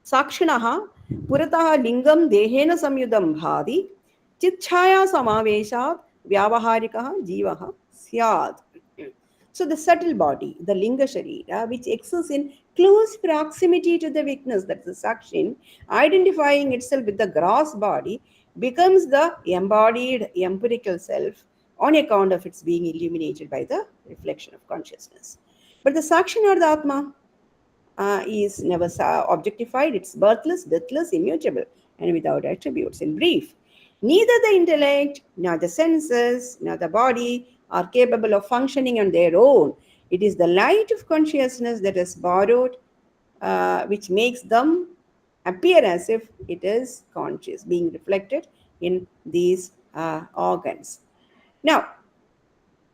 Sakshanaha purataha lingam dehena samyudam bhadi chichaya samaveshat vyavaharikaha jivaha syad. So the subtle body, the linga sharira, which exists in close proximity to the witness, that's the sakshin, identifying itself with the gross body, becomes the embodied empirical self on account of its being illuminated by the reflection of consciousness. But the sakshin or the atma is never objectified, it's birthless, deathless, immutable, and without attributes. In brief, neither the intellect, nor the senses, nor the body are capable of functioning on their own. It is the light of consciousness that is borrowed, which makes them appear as if it is conscious, being reflected in these organs. Now,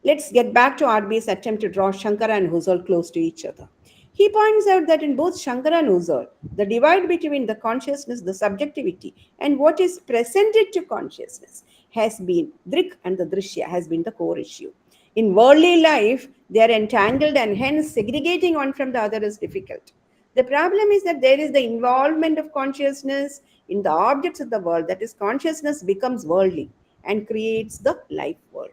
let's get back to RB's attempt to draw Shankara and Husserl close to each other. He points out that in both Shankara and Husserl, the divide between the consciousness, the subjectivity, and what is presented to consciousness has been, Drg and the Drsya has been the core issue. In worldly life, they are entangled and hence segregating one from the other is difficult. The problem is that there is the involvement of consciousness in the objects of the world, that is, consciousness becomes worldly and creates the life world.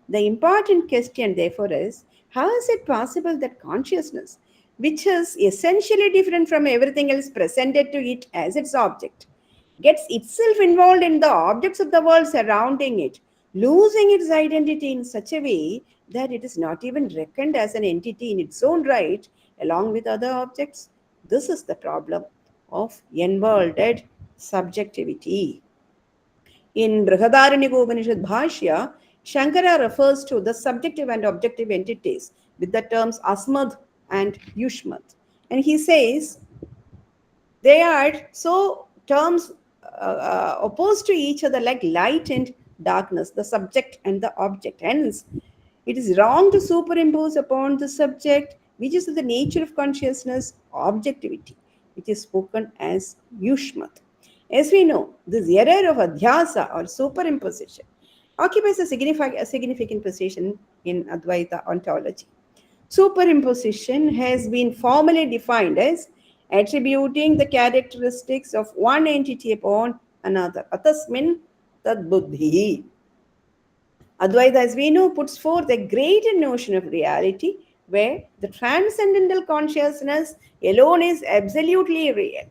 The important question, therefore, is how is it possible that consciousness, which is essentially different from everything else presented to it as its object, gets itself involved in the objects of the world surrounding it, losing its identity in such a way that it is not even reckoned as an entity in its own right, along with other objects? This is the problem of involved subjectivity. In Brihadaranyaka Upanishad Bhashya, Shankara refers to the subjective and objective entities with the terms asmad and yushmad. And he says they are so terms opposed to each other like light and darkness, the subject and the object. Hence, it is wrong to superimpose upon the subject, which is the nature of consciousness, objectivity, which is spoken as yushmat. As we know, this error of adhyasa or superimposition occupies a significant position in Advaita ontology. Superimposition has been formally defined as attributing the characteristics of one entity upon another. Atasmin tad buddhi. Advaita, as we know, puts forth a greater notion of reality where the transcendental consciousness alone is absolutely real.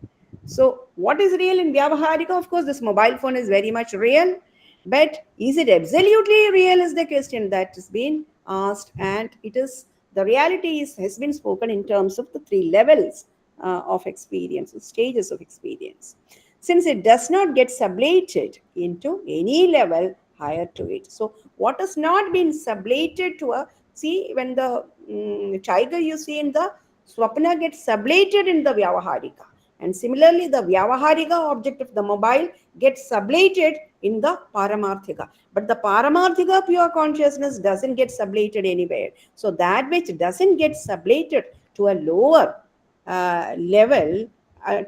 So, what is real in Vyavaharika? Of course, this mobile phone is very much real, but is it absolutely real is the question that has been asked, and it is the reality has been spoken in terms of the three levels of experience, stages of experience. Since it does not get sublated into any level higher to it. So, what has not been sublated to a, see, when the tiger you see in the Swapna gets sublated in the Vyavaharika. And similarly, the Vyavaharika object of the mobile gets sublated in the Paramarthika. But the Paramarthika pure consciousness doesn't get sublated anywhere. So that which doesn't get sublated to a lower level,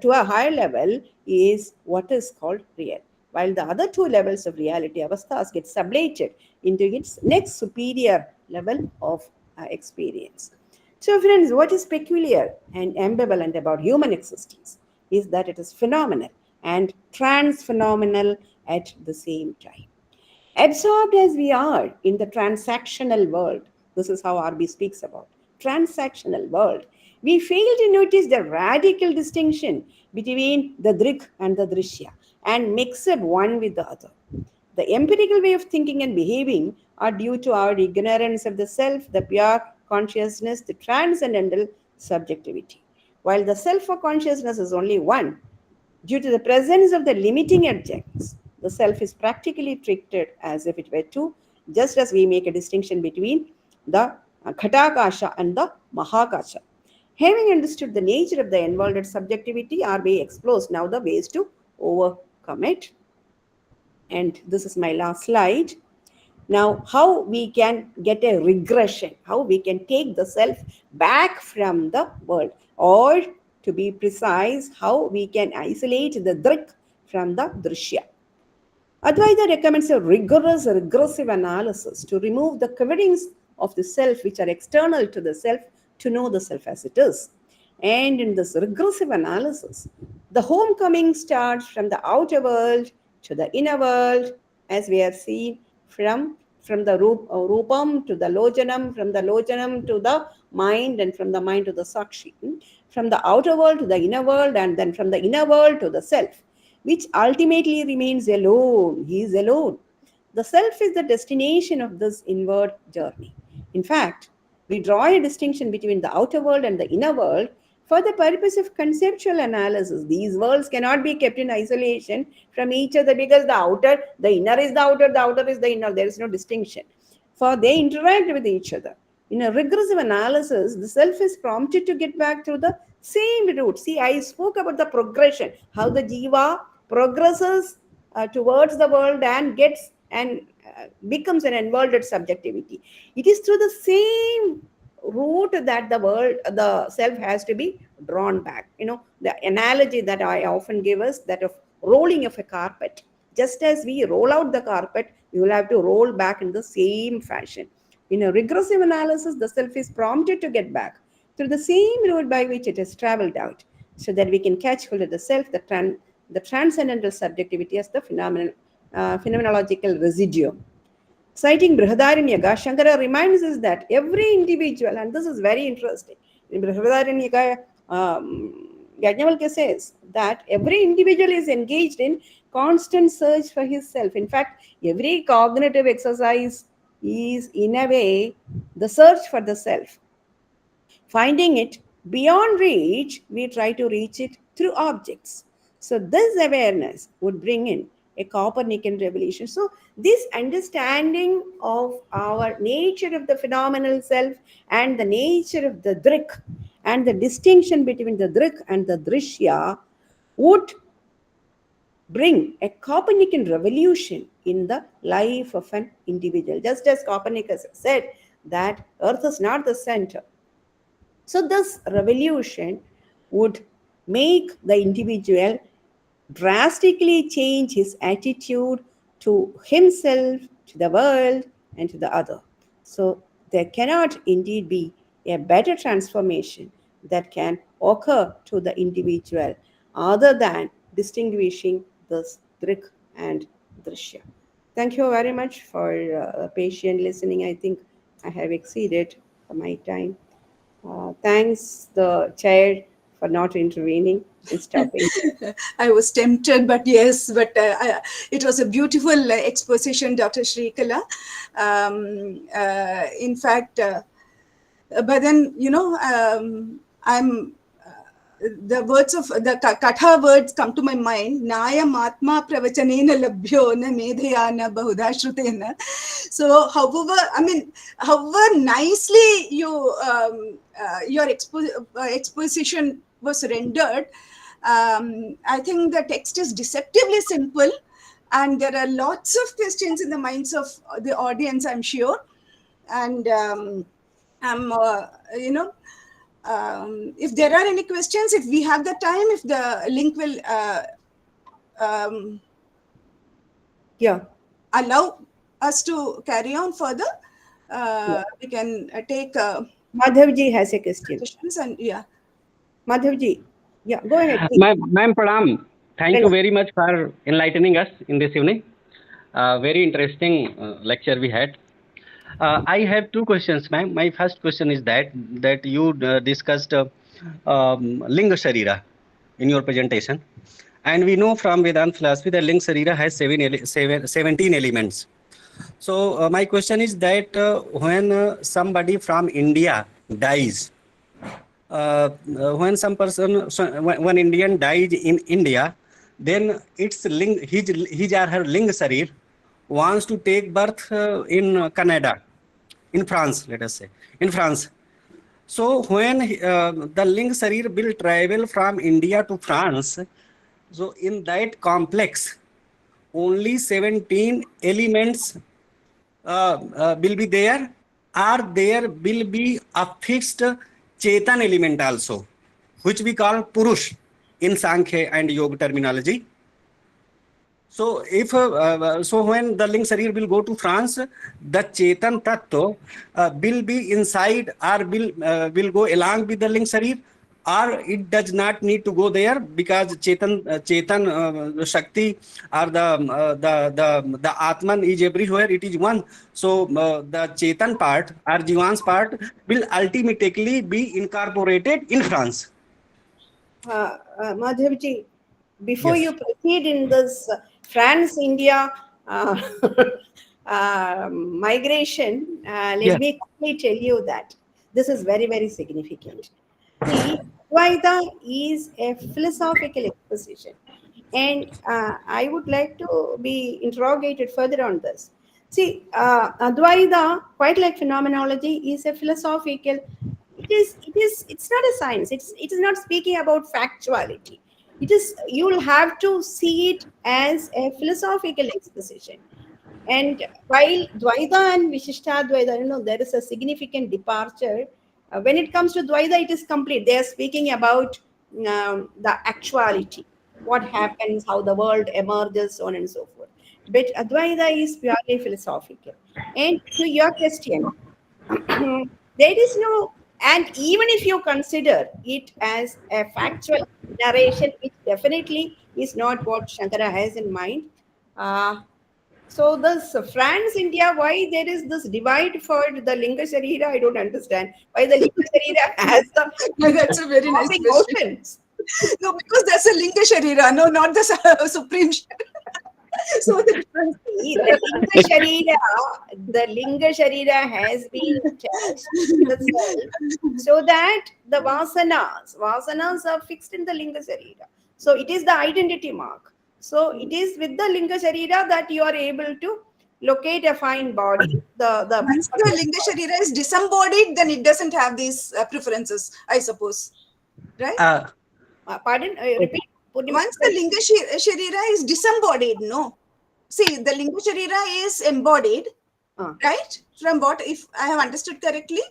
to a higher level, is what is called real. While the other two levels of reality, avasthas, get sublated into its next superior level of experience. So, friends, what is peculiar and ambivalent about human existence is that it is phenomenal and trans-phenomenal at the same time. Absorbed as we are in the transactional world, this is how RB speaks about transactional world, we fail to notice the radical distinction between the Drg and the Drsya and mix it one with the other. The empirical way of thinking and behaving are due to our ignorance of the self, the pure consciousness, the transcendental subjectivity. While the self for consciousness is only one, due to the presence of the limiting adjuncts, the self is practically treated as if it were two, just as we make a distinction between the Ghatakasha and the Mahakasha. Having understood the nature of the involved subjectivity, RB explores now the ways to overcome it. And this is my last slide. Now, how we can get a regression, how we can take the self back from the world, or to be precise, how we can isolate the Drg from the Drsya. Advaita recommends a rigorous regressive analysis to remove the coverings of the self which are external to the self to know the self as it is. And in this regressive analysis, the homecoming starts from the outer world to the inner world, as we have seen, from from the rupam to the lojanam, from the lojanam to the mind, and from the mind to the sakshi, from the outer world to the inner world, and then from the inner world to the self, which ultimately remains alone. He is alone. The self is the destination of this inward journey. In fact, we draw a distinction between the outer world and the inner world for the purpose of conceptual analysis. These worlds cannot be kept in isolation from each other, because the inner is the outer is the inner. There is no distinction. For they interact with each other. In a regressive analysis, the self is prompted to get back through the same route. See, I spoke about the progression, how the jiva progresses towards the world and gets and becomes an inverted subjectivity. It is through the same route that the self has to be drawn back. The analogy that I often give is that of rolling of a carpet. Just as we roll out the carpet, you will have to roll back in the same fashion. In a regressive analysis, the self is prompted to get back through the same route by which it has traveled out, so that we can catch hold of the self, the transcendental subjectivity as the phenomenological residuum. Citing Brihadaranyaka, Shankara reminds us that every individual, and this is very interesting, in Brihadaranyaka, Yajnavalkya says that every individual is engaged in constant search for his self. In fact, every cognitive exercise is, in a way, the search for the self. Finding it beyond reach, we try to reach it through objects. So this awareness would bring in a Copernican revelation. So this understanding of our nature of the phenomenal self and the nature of the Drg and the distinction between the Drg and the Drshya would bring a Copernican revolution in the life of an individual. Just as Copernicus said that Earth is not the center. So this revolution would make the individual drastically change his attitude to himself, to the world, and to the other. So there cannot indeed be a better transformation that can occur to the individual other than distinguishing this Drg and Drshya. Thank you very much for patient listening. I think I have exceeded my time. Thanks the chair for not intervening and stopping. I was tempted, but yes, it was a beautiful exposition, Dr. Shrikala. In fact, but then, I'm the words of the Katha words come to my mind. Naya matma pravachanena labhyo na medhayana bahudashrutena. So, however nicely your exposition was rendered, I think the text is deceptively simple, and there are lots of questions in the minds of the audience, I'm sure. And if there are any questions, if we have the time, if the link will allow us to carry on further, we can take Madhavji has a question. questions. And Madhavji, go ahead. Ma'am, pranam. Thank you very much for enlightening us in this evening. Very interesting lecture we had. I have two questions, ma'am. My first question is that you discussed Linga Sharira in your presentation. And we know from Vedanta philosophy that Linga Sharira has 17 elements. So my question is that when somebody from India dies, when when Indian dies in India, then it's his or her Linga Sharir wants to take birth in Canada, in France, let us say, in France. So when the Linga Sharir will travel from India to France, so in that complex, only 17 elements will be there, or there will be a fixed Chetan element also, which we call Purush in Sankhya and Yoga terminology. So if when the Linga Sharir will go to France, the Chetan Tattva will be inside or will go along with the Linga Sharir, or it does not need to go there, because Chetan Shakti, or the Atman is everywhere, it is one. So the Chetan part or Jivan's part will ultimately be incorporated in France. Madhavji, before Yes. you proceed in this France-India uh, migration, let Yes. me quickly tell you that this is very, very significant. See, Advaita is a philosophical exposition, and I would like to be interrogated further on this. See, Advaita, quite like phenomenology, is a philosophical. It's not a science. It is not speaking about factuality. It is, you'll have to see it as a philosophical exposition. And while Dvaita and Vishishtadvaita, there is a significant departure. When it comes to Dvaita, it is complete. They are speaking about the actuality, what happens, how the world emerges, so on and so forth. But Advaita is purely philosophical. And to your question, there is no, and even if you consider it as a factual narration, which definitely is not what Shankara has in mind. So this France India, why there is this divide for the Linga Sharira, I don't understand. Why the Linga Sharira has the That's a very nice crossing question. motions. No, because that's a Linga Sharira, no, not the Supreme Sharira. So the difference. See, the Linga Sharira has been attached to the self so that the vasanas are fixed in the Linga Sharira. So it is the identity mark. So it is with the Linga Sharira that you are able to locate a fine body. Once the Linga Sharira is disembodied, then it doesn't have these preferences, I suppose. Right? Pardon? Repeat. Once the Linga Sharira is disembodied, no. See, the Linga Sharira is embodied, right? From what, if I have understood correctly,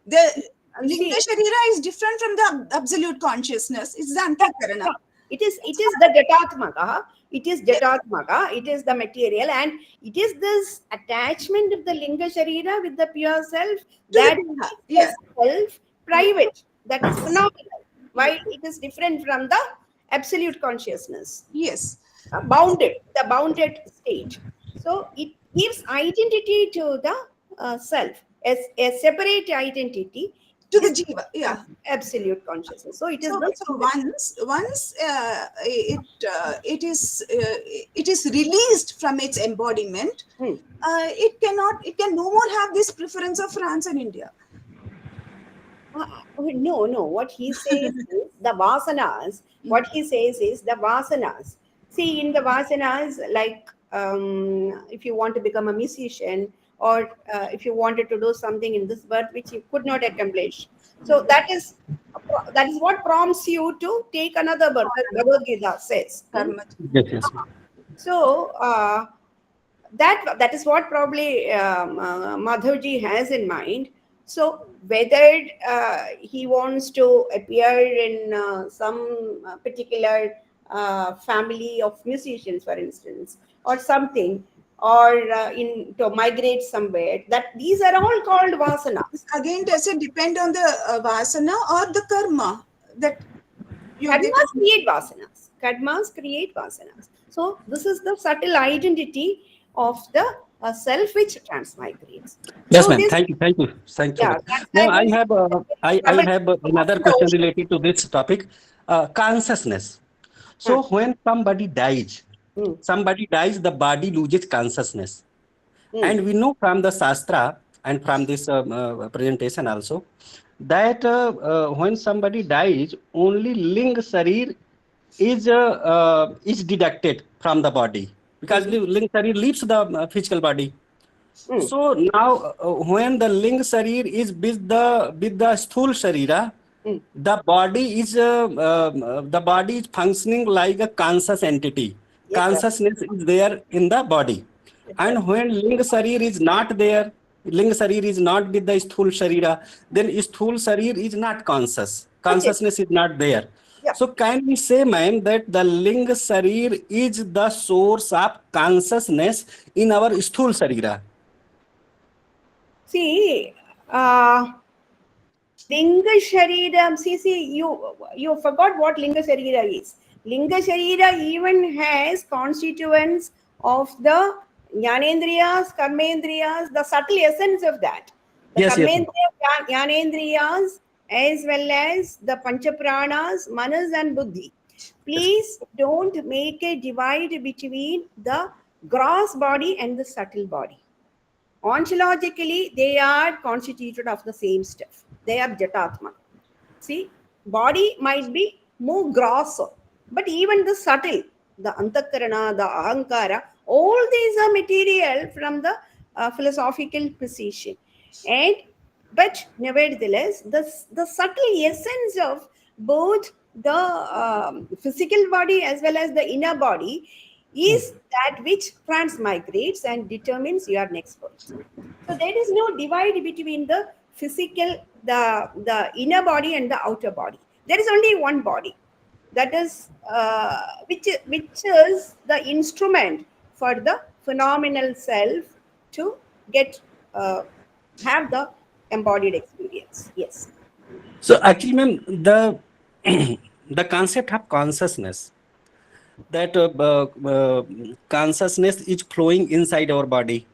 the Linga Sharira is different from the absolute consciousness. It's the Antakarana. It is the Jatatmaka. It is Jatatmaka. It is the material, and it is this attachment of the Linga Sharira with the pure self that is self private. That is phenomenal. While it is different from the absolute consciousness. Yes. The bounded state. So it gives identity to the self as a separate identity to the jiva, absolute consciousness. So it is so once it is released from its embodiment, it can no more have this preference of France and India. No. What he says is the vasanas. What he says is the vasanas. See, in the vasanas, like if you want to become a musician, or if you wanted to do something in this birth which you could not accomplish, so that is what prompts you to take another birth. Bhagavad Gita says. Yes. So that is what probably Madhavji has in mind. So whether he wants to appear in some particular family of musicians, for instance, or something, or to migrate somewhere, that these are all called vasanas. Again, does it depend on the vasana or the karma? That Karmas create vasanas. Karmas create vasanas. So this is the subtle identity of the self which transmigrates. Yes, so ma'am. this, Thank you. Yeah, Now I have another question related to this topic, consciousness. So when somebody dies, the body loses consciousness, and we know from the Shastra and from this presentation also that when somebody dies, only ling sarir is deducted from the body, because ling sarir leaves the physical body. So now, when the ling sarir is with the sthul sharira, the body is functioning like a conscious entity. Consciousness is there in the body, and when ling sarir is not there, ling sarir is not with the sthul sharira, then sthul sarir is not conscious. Consciousness is not there. So can we say, ma'am, that the ling sarir is the source of consciousness in our sthul sharira? See, Linga Sharira, see, you forgot what Linga Sharira is. Linga Sharira even has constituents of the Jnanendriyas, Karmendriyas, the subtle essence of that. The Yes, yes, ma'am. Karmendriya, Jnanendriyas, as well as the Panchapranas, Manas and Buddhi. Yes. Please don't make a divide between the gross body and the subtle body. Ontologically, they are constituted of the same stuff. They are Jatatma. See, body might be more gross, but even the subtle, the Antakarana, the Ahankara, all these are material from the philosophical position. And but nevertheless, the subtle essence of both the physical body as well as the inner body is that which transmigrates and determines your next birth. So there is no divide between the physical, the inner body and the outer body. There is only one body. That is which is the instrument for the phenomenal self to get have the embodied experience. Yes. So actually, ma'am, the the concept of consciousness, that consciousness is flowing inside our body.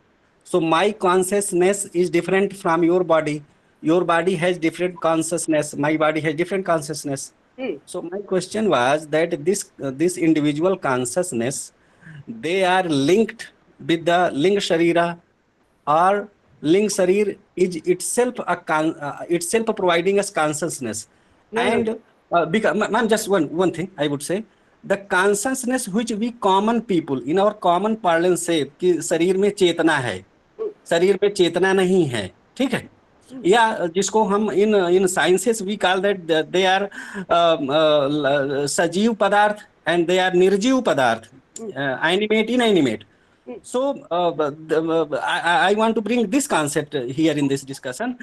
So my consciousness is different from your body. Your body has different consciousness. My body has different consciousness. So my question was that this individual consciousness, they are linked with the Ling Sharira, or Ling Sharir is itself itself providing us consciousness. No, no. And because, ma'am, just one thing I would say, the consciousness which we common people in our common parlance say कि शरीर में चेतना है, शरीर में चेतना नहीं है, ठीक है, या जिसको हम in sciences we call that they are सजीव पदार्थ एंड दे आर निर्जीव पदार्थ, animate inanimate. So I want to bring this concept here in this discussion.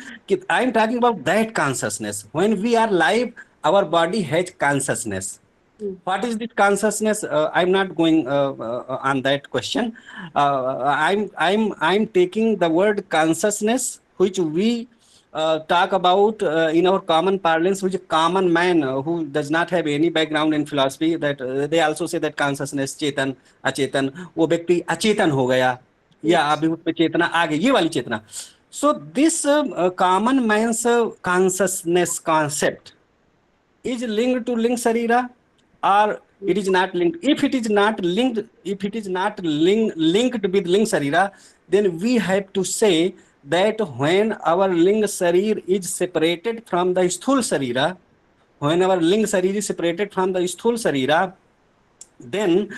I am talking about that consciousness. When we are live, our body has consciousness. What is this consciousness? I'm not going on that question. I'm taking the word consciousness, which we talk about in our common parlance, which a common man who does not have any background in philosophy, that they also say that consciousness, चेतन, अचेतन, वो व्यक्ति अचेतन हो गया या अभी उसमें चेतना आ गई, ये वाली चेतना. So this common man's consciousness concept is linked to Ling Sarira, or it is not linked. If it is not linked, if it is not linked with Ling Sarira, then we have to say that when our Ling Sarir is separated from the Sthul Sarira, when our Ling Sarir is separated from the Sthul Sarira, then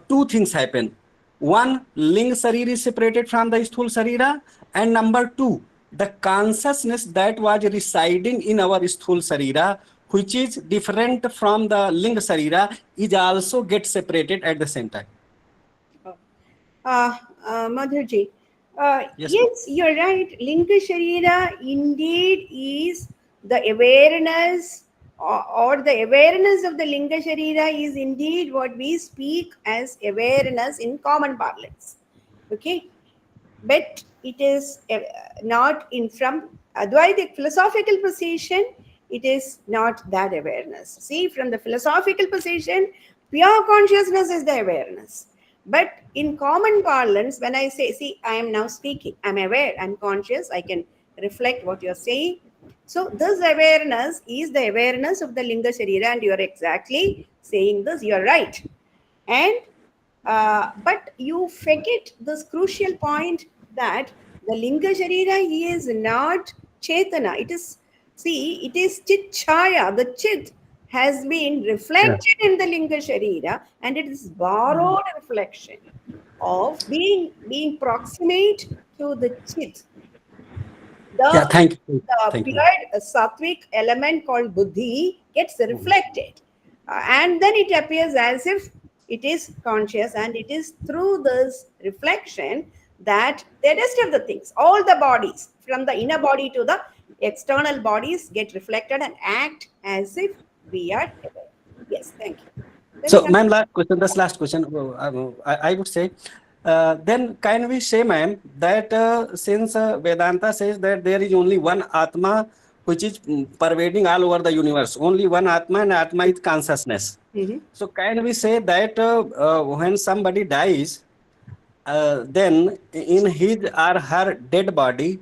two things happen. One, Ling Sarir is separated from the Sthul Sarira, and number two, the consciousness that was residing in our Sthul Sarira, which is different from the Ling Sarira, is also get separated at the same time. Madhurji, Yes. yes, you're right. Linga Sharira indeed is the awareness, or the awareness of the Linga Sharira is indeed what we speak as awareness in common parlance. Okay, but it is not in from Advaitic philosophical position. It is not that awareness. See, from the philosophical position, pure consciousness is the awareness. But in common parlance, when I say, see, I am now speaking, I'm aware, I'm conscious, I can reflect what you're saying. So this awareness is the awareness of the Linga Sharira, and you're exactly saying this, you're right. And but you forget this crucial point that the Linga Sharira is not Chetana. It is, see, it is Chit Chaya. The Chit has been reflected in the Linga Sharira, and it is borrowed reflection of being proximate to the Chit. The, Thank you. the Thank you. pure sattvic element called buddhi gets reflected, and then it appears as if it is conscious, and it is through this reflection that the rest of the things, all the bodies from the inner body to the external bodies, get reflected and act as if we are aware. Yes, thank you. So, ma'am, last question, this last question, I would say, then can we say, ma'am, that since Vedanta says that there is only one Atma which is pervading all over the universe. Only one Atma, and Atma is consciousness. So can we say that when somebody dies, then in his or her dead body,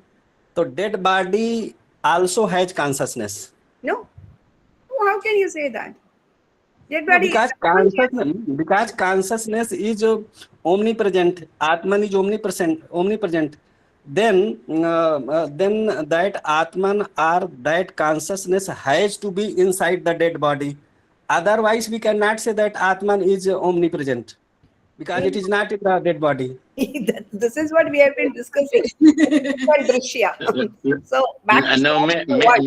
the dead body also has consciousness? No. How can you say that? Dead No, body is because consciousness is omnipresent. Atman is omnipresent. Then that Atman or that consciousness has to be inside the dead body. Otherwise, we cannot say that Atman is omnipresent because it is not in the dead body. This is what we have been discussing. Drsya. So back to No, what?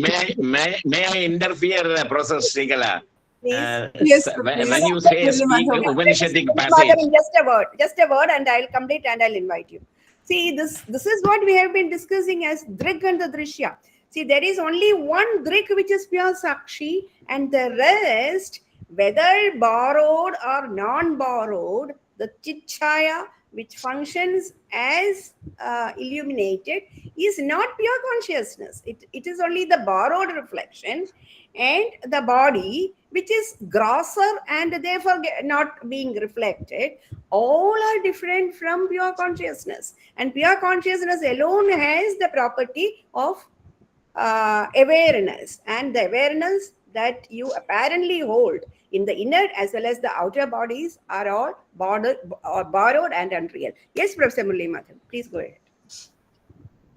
may I interfere, Professor Srikala? Please. Yes, When please. you say Yes, speak Madhav. Upanishadic Mother, passage, in just a word, and I'll complete and I'll invite you. See, this is what we have been discussing as Drg and the Drsya. See, there is only one Drg which is pure Sakshi, and the rest, whether borrowed or non-borrowed, the Chitchaya, which functions as illuminated, is not pure consciousness. It is only the borrowed reflection, and the body, which is grosser and therefore not being reflected, all are different from pure consciousness. And pure consciousness alone has the property of awareness, and the awareness that you apparently hold in the inner as well as the outer bodies are all borrowed and unreal. Yes, Professor Murli Madhav, please go ahead.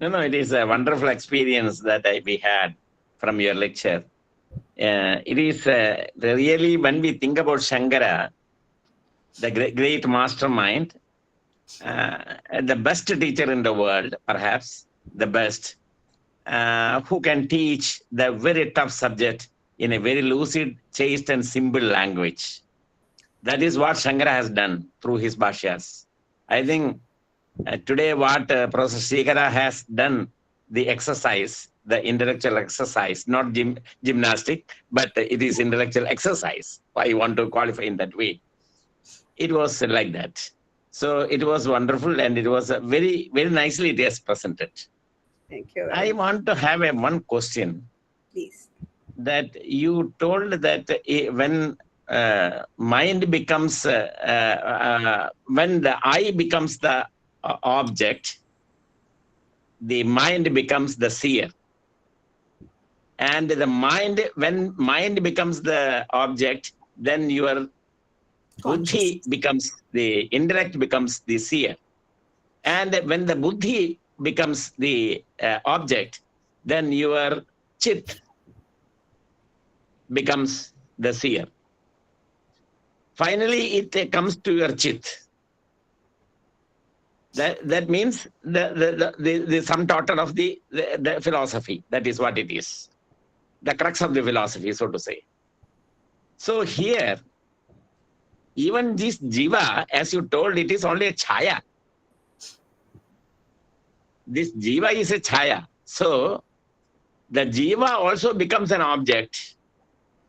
no, it is a wonderful experience that we had from your lecture. It is really, when we think about Shankara, the great mastermind, the best teacher in the world, perhaps the best, who can teach the very tough subject in a very lucid, chaste, and simple language. That is what Shankara has done through his bhashyas. I think today what Professor Srikara has done, the exercise, the intellectual exercise, not gymnastic, but it is intellectual exercise. I want to qualify in that way. It was like that. So it was wonderful, and it was very, very nicely it is presented. Thank you. I want to have one question. Please. That you told that when mind becomes, when the I becomes the object, the mind becomes the seer. And the mind, when mind becomes the object, then your buddhi becomes the intellect, becomes the seer. And when the buddhi becomes the object, then your chit becomes the seer. Finally, it comes to your chit. That means the sum total of the philosophy. That is what it is. The crux of the philosophy, so to say. So here, even this jiva, as you told, it is only a chaya. This jiva is a chaya. So the jiva also becomes an object.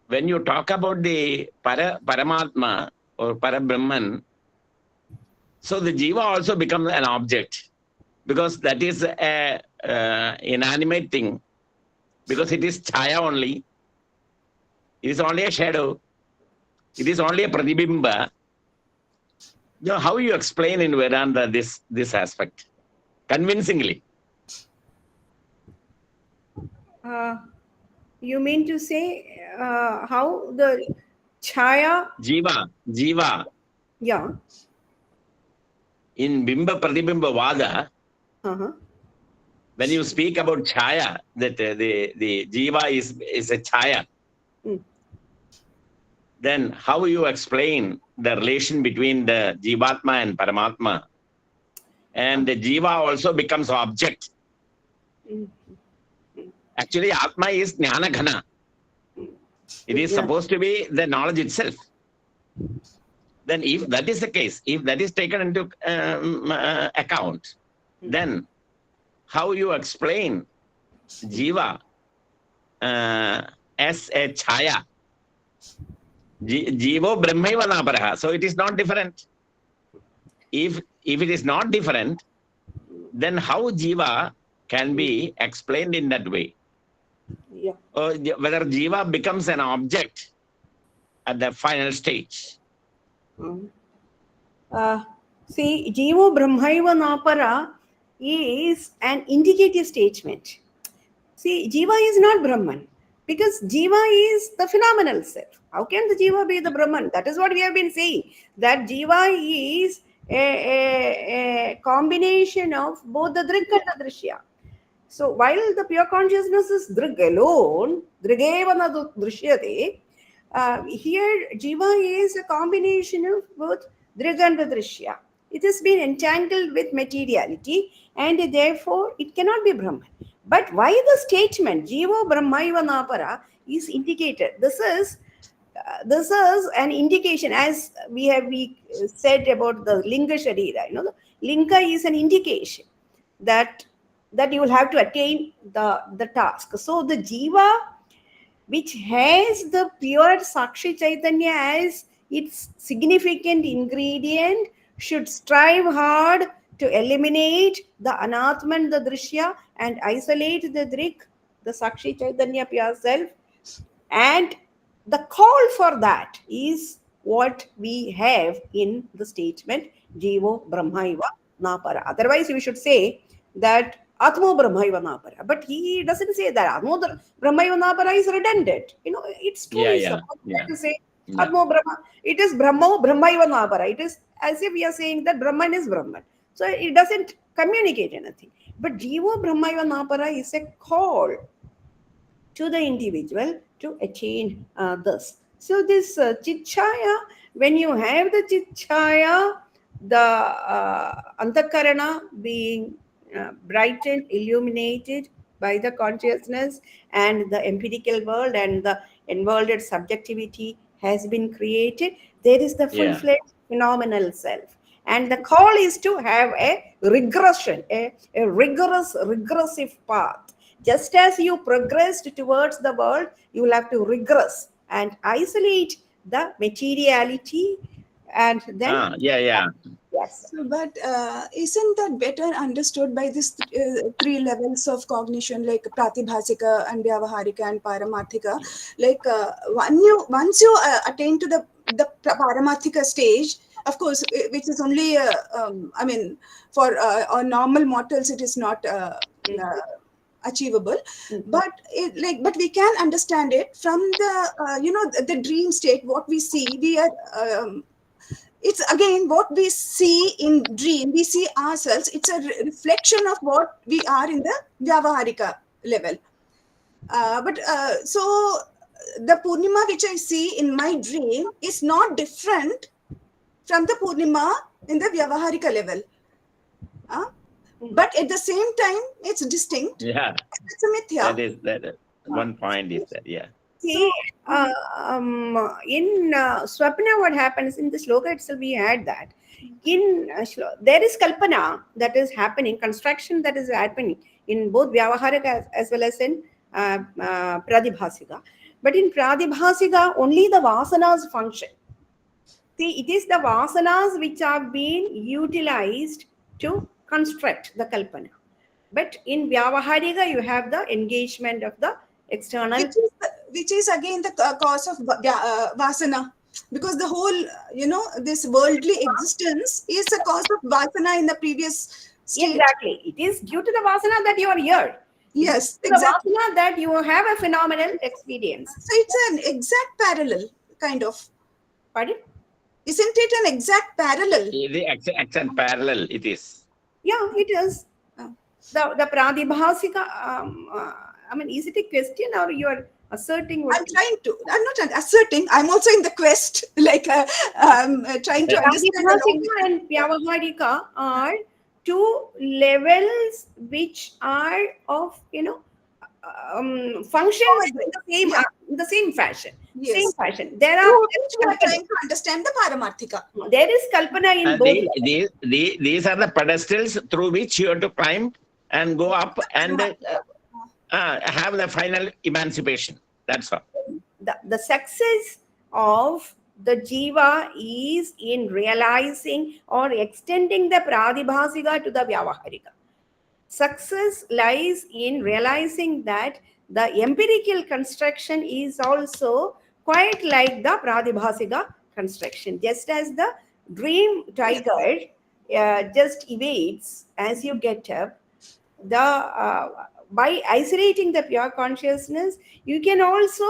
When you talk about the Paramatma or Parabrahman, so the jiva also becomes an object, because that is a inanimate thing, because it is chaya only. It is only a shadow. It is only a pratibimba. You know, how you explain in Vedanta this aspect convincingly? You mean to say how the chaya? Jiva. Yeah. In Bimba Pratibimba Vada, when you speak about chaya, that the jiva is a chaya, then how you explain the relation between the jivatma and Paramatma? And the jiva also becomes object. Actually, Atma is Jnana Ghana. It is supposed to be the knowledge itself. Then if that is the case, if that is taken into account, then how you explain jiva as a chaya? Jivo brahmaiva naparaha. So it is not different. If it is not different, then how jiva can be explained in that way? Yeah. or whether Jiva becomes an object at the final stage. See, Jivo Brahmaiva Napara is an indicative statement. See, Jiva is not Brahman because Jiva is the phenomenal self. How can the Jiva be the Brahman? That is what we have been saying. That Jiva is a combination of both the Drg and the Drishya. So while the pure consciousness is Drg alone, Drgeva na Drishyate, here Jiva is a combination of both Drg and the Drishya. It has been entangled with materiality and therefore it cannot be Brahman. But why the statement Jiva Brahmaiva Napara is indicated? This is an indication, as we said about the Linga Sharira. The Linga is an indication that you will have to attain the task. So the Jiva, which has the pure Sakshi Chaitanya as its significant ingredient, should strive hard to eliminate the Anatman, the Drishya, and isolate the Drik, the Sakshi Chaitanya pure self. And the call for that is what we have in the statement Jivo Brahmaiva Napara. Otherwise, we should say that Atmo Brahmaiva Napara. But he doesn't say that. Atmo Brahmaiva Napara is redundant. It's too easy to say Atmo Brahma. It is Brahmo Brahmaiva Napara. It is as if we are saying that Brahman is Brahman. So it doesn't communicate anything. But Jivo Brahmaiva Napara is a call to the individual to attain this. So this Chitchaya, when you have the Chitchaya, the Antakarana being brightened, illuminated by the consciousness, and the empirical world and the enworlded subjectivity has been created, there is the full-fledged phenomenal self. And the call is to have a regression, a rigorous, regressive path. Just as you progressed towards the world, you will have to regress and isolate the materiality, and then yes. So, but isn't that better understood by these three levels of cognition, like Pratibhasika and Vyavaharika and Paramarthika? Like once you attain to the Paramarthika stage, of course, which is only for normal mortals, it is not achievable, but but we can understand it from the the dream state. What we see, we are it's again what we see in dream, we see ourselves, it's a reflection of what we are in the Vyavaharika level. So the Purnima which I see in my dream is not different from the Purnima in the Vyavaharika level. But at the same time, it's distinct. Yeah. It's a mithya. That is one point is that, yeah. See, in Swapna, what happens in the shloka itself, we had that. In there is kalpana that is happening, construction that is happening in both Vyavaharika as well as in Pradibhasika. But in Pradibhasika, only the vasanas function. See, it is the vasanas which have been utilized to construct the kalpana. But in Vyavaharika, you have the engagement of the external. Which is again the cause of vasana. Because the whole, this worldly existence is a cause of vasana in the previous state. Exactly. It is due to the vasana that you are here. Yes, exactly. The vasana that you have a phenomenal experience. So it's an exact parallel, kind of. Pardon? Isn't it an exact parallel? The exact parallel it is. Yeah, it is. The Pradibhasika, is it a question or you are asserting? I'm not asserting, I'm also in the quest, like trying to understand. Pradibhasika and Vyavaharika are two levels which are of, functions in the same fashion. Yes. Same fashion. There are trying to understand the Paramarthika. There is kalpana in both. These are the pedestals through which you have to climb and go up and have the final emancipation. That's all. The success of the jiva is in realizing or extending the pradibhasika to the vyavaharika. Success lies in realizing that the empirical construction is also quite like the Pradibhasika construction. Just as the dream tiger just evades as you get up, by isolating the pure consciousness, you can also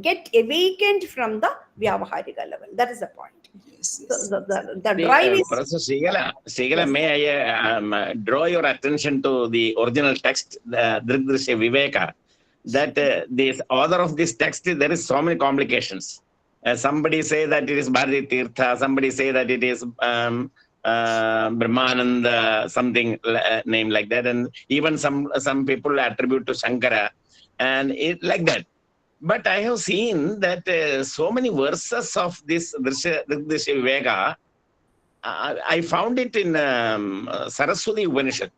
get awakened from the Vyavaharika level. That is the point. Yes, So yes. the drive is. Professor Sigala, Yes. may I draw your attention to the original text, the Drg Drsya Viveka, that this author of this text, there is so many complications. Somebody say that it is Bharati Tirtha, somebody say that it is Brahmananda, something name like that, and even some people attribute to Shankara, and it like that. But I have seen that so many verses of this Drg Drsya Viveka, I found it in Saraswati Upanishad.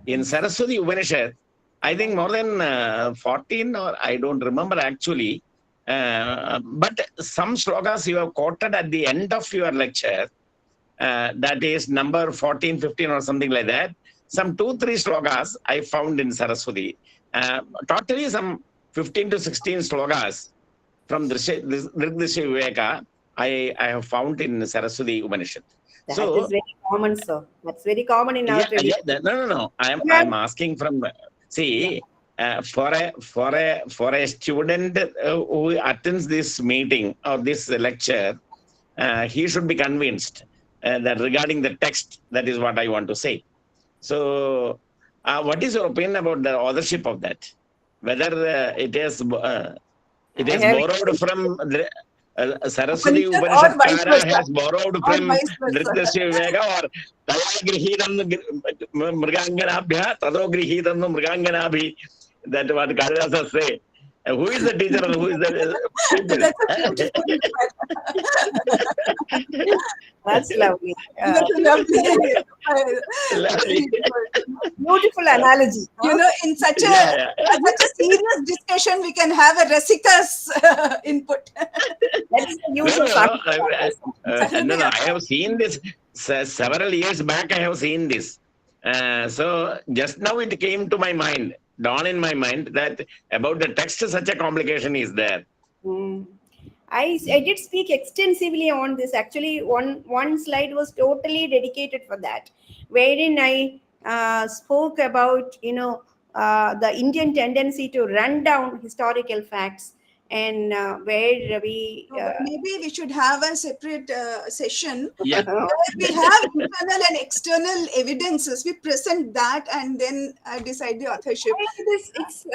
In Saraswati Upanishad, I think more than 14, or I don't remember actually. But some slokas you have quoted at the end of your lecture, that is number 14, 15 or something like that. Some 2-3 slokas I found in Saraswati. Totally some 15 to 16 slokas from Drg Drsya Viveka I have found in Saraswati Upanishad. That So is very common, sir. That's very common in our tradition. no. I'm asking from, see, for a student who attends this meeting or this lecture, he should be convinced that regarding the text, that is what I want to say. So, what is your opinion about the authorship of that? Whether it is borrowed from Saraswati Upanishad or vice Upanishadkara versa. has borrowed Or from vice versa. Drg Drsya Viveka, or Taya Grihitam Mriganganabhya, Tado Grihitam Mriganganabhi. That what Kalidasa say. Who is the teacher and who is the pupil? That's a beautiful That's lovely. That's a lovely, Lovely. Beautiful analogy. you know, in such a such a serious discussion, we can have a Rasika's input. That's the use No, of no, I have seen this several years back. I have seen this. So just now it came to my mind, dawn in my mind, that about the text, such a complication is there. I did speak extensively on this. Actually, one slide was totally dedicated for that, wherein I spoke about the Indian tendency to run down historical facts, and where we Maybe we should have a separate session Yeah. where we have internal and external evidences. We present that and then decide the authorship. it's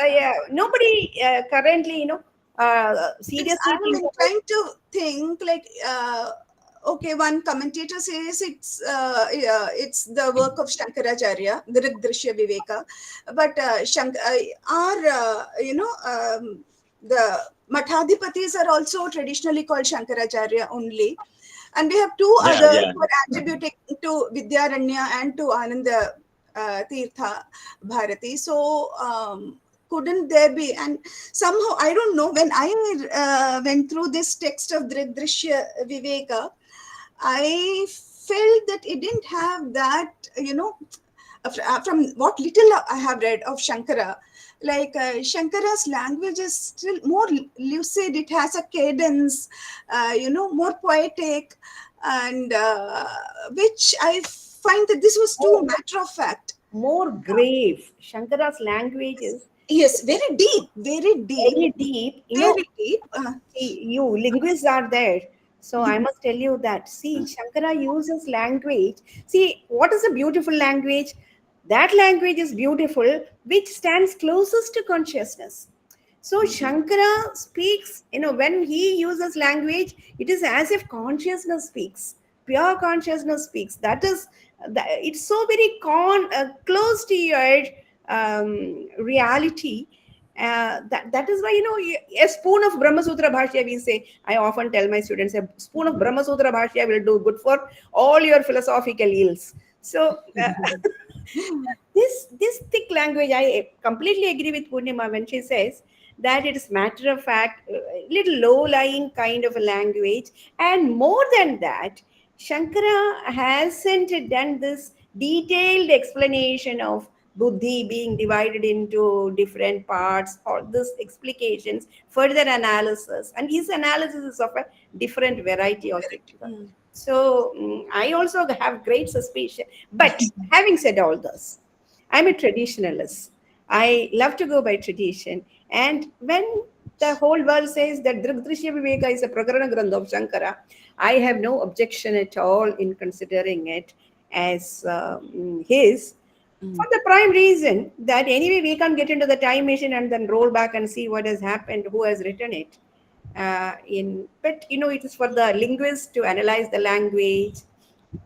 nobody currently seriously I'm thinks about. trying to think like okay, one commentator says it's the work of Shankaracharya, Drg Drsya Viveka, but the Mathadipatis are also traditionally called Shankaracharya only, and we have two others who are attributing to Vidyaranya and to Ananda Tirtha Bharati. So couldn't there be? And somehow, I don't know, when I went through this text of Drg Drsya Viveka, I felt that it didn't have that, from what little I have read of Shankara, like Shankara's language is still more lucid. It has a cadence, more poetic, and which I find that this was too matter of fact. More grave. Shankara's language is very deep, very deep, very deep. very deep. You linguists are there. So I must tell you that, see, Shankara uses language. See, what is a beautiful language? That language is beautiful, which stands closest to consciousness. So Shankara speaks, when he uses language, it is as if consciousness speaks, pure consciousness speaks. It's so very close to your reality. That is why, a spoon of Brahma Sutra Bhashya, we say. I often tell my students, a spoon of Brahma Sutra Bhashya will do good for all your philosophical ills. So this thick language, I completely agree with Purnima when she says that it is matter of fact, little low-lying kind of a language. And more than that, Shankara hasn't done this detailed explanation of buddhi being divided into different parts, all these explications, further analysis, and his analysis is of a different variety altogether. So I also have great suspicion. But having said all this, I'm a traditionalist. I love to go by tradition. And when the whole world says that Drg Drsya Viveka is a Prakarana Grantha of Shankara, I have no objection at all in considering it as his. For the prime reason that anyway we can't get into the time machine and then roll back and see what has happened, who has written it. But it is for the linguists to analyze the language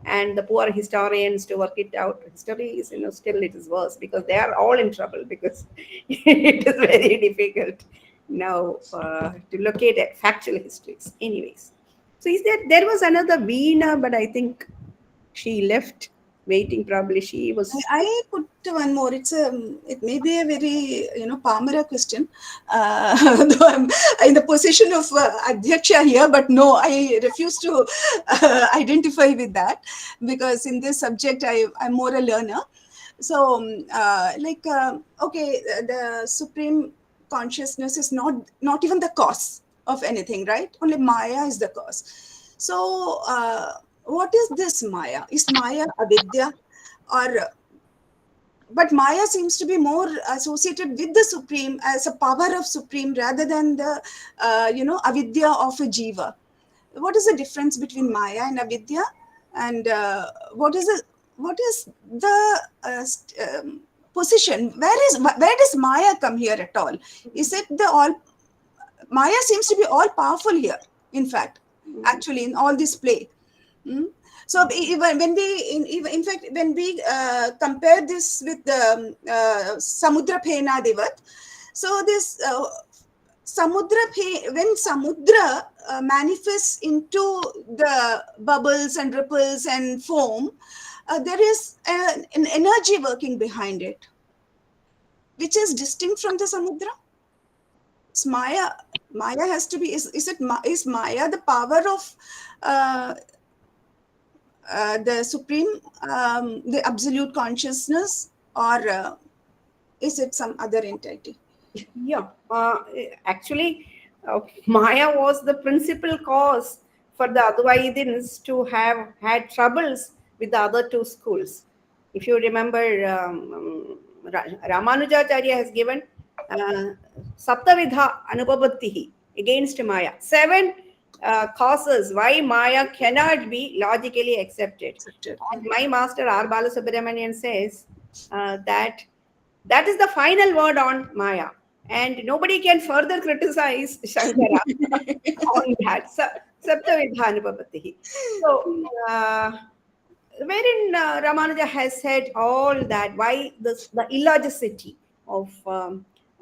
and the poor historians to work it out. History is, still it is worse because they are all in trouble because it is very difficult now to locate factual histories. Anyways, so there was another Veena, but I think she left waiting. Probably she was. I put one more. It may be a very Pamara question. Though I'm in the position of Adhyaksha here, but no, I refuse to identify with that because in this subject I'm more a learner. So, okay, the supreme consciousness is not even the cause of anything, right? Only Maya is the cause. So, what is this Maya? Is Maya avidya? But Maya seems to be more associated with the Supreme as a power of Supreme rather than the, avidya of a jiva. What is the difference between Maya and avidya? And what is the position? Where does Maya come here at all? Is it Maya seems to be all powerful here, in fact, actually, in all this play. So even when we compare this with the Samudra Phena Divat, so this when Samudra manifests into the bubbles and ripples and foam, there is an energy working behind it, which is distinct from the Samudra. It's Maya. Maya has to be. Is Maya the power of the supreme, the absolute consciousness, or is it some other entity? Yeah, actually, Maya was the principal cause for the Advaitins to have had troubles with the other two schools. If you remember, Ramanujacharya has given Saptavidha Anupapattihi against Maya. 7 causes why Maya cannot be logically accepted. And my master R. Balasubramanian says that is the final word on Maya. And nobody can further criticize Shankara on that. Saptavidhanupapattihi. So, wherein Ramanuja has said all that, why the illogicity of,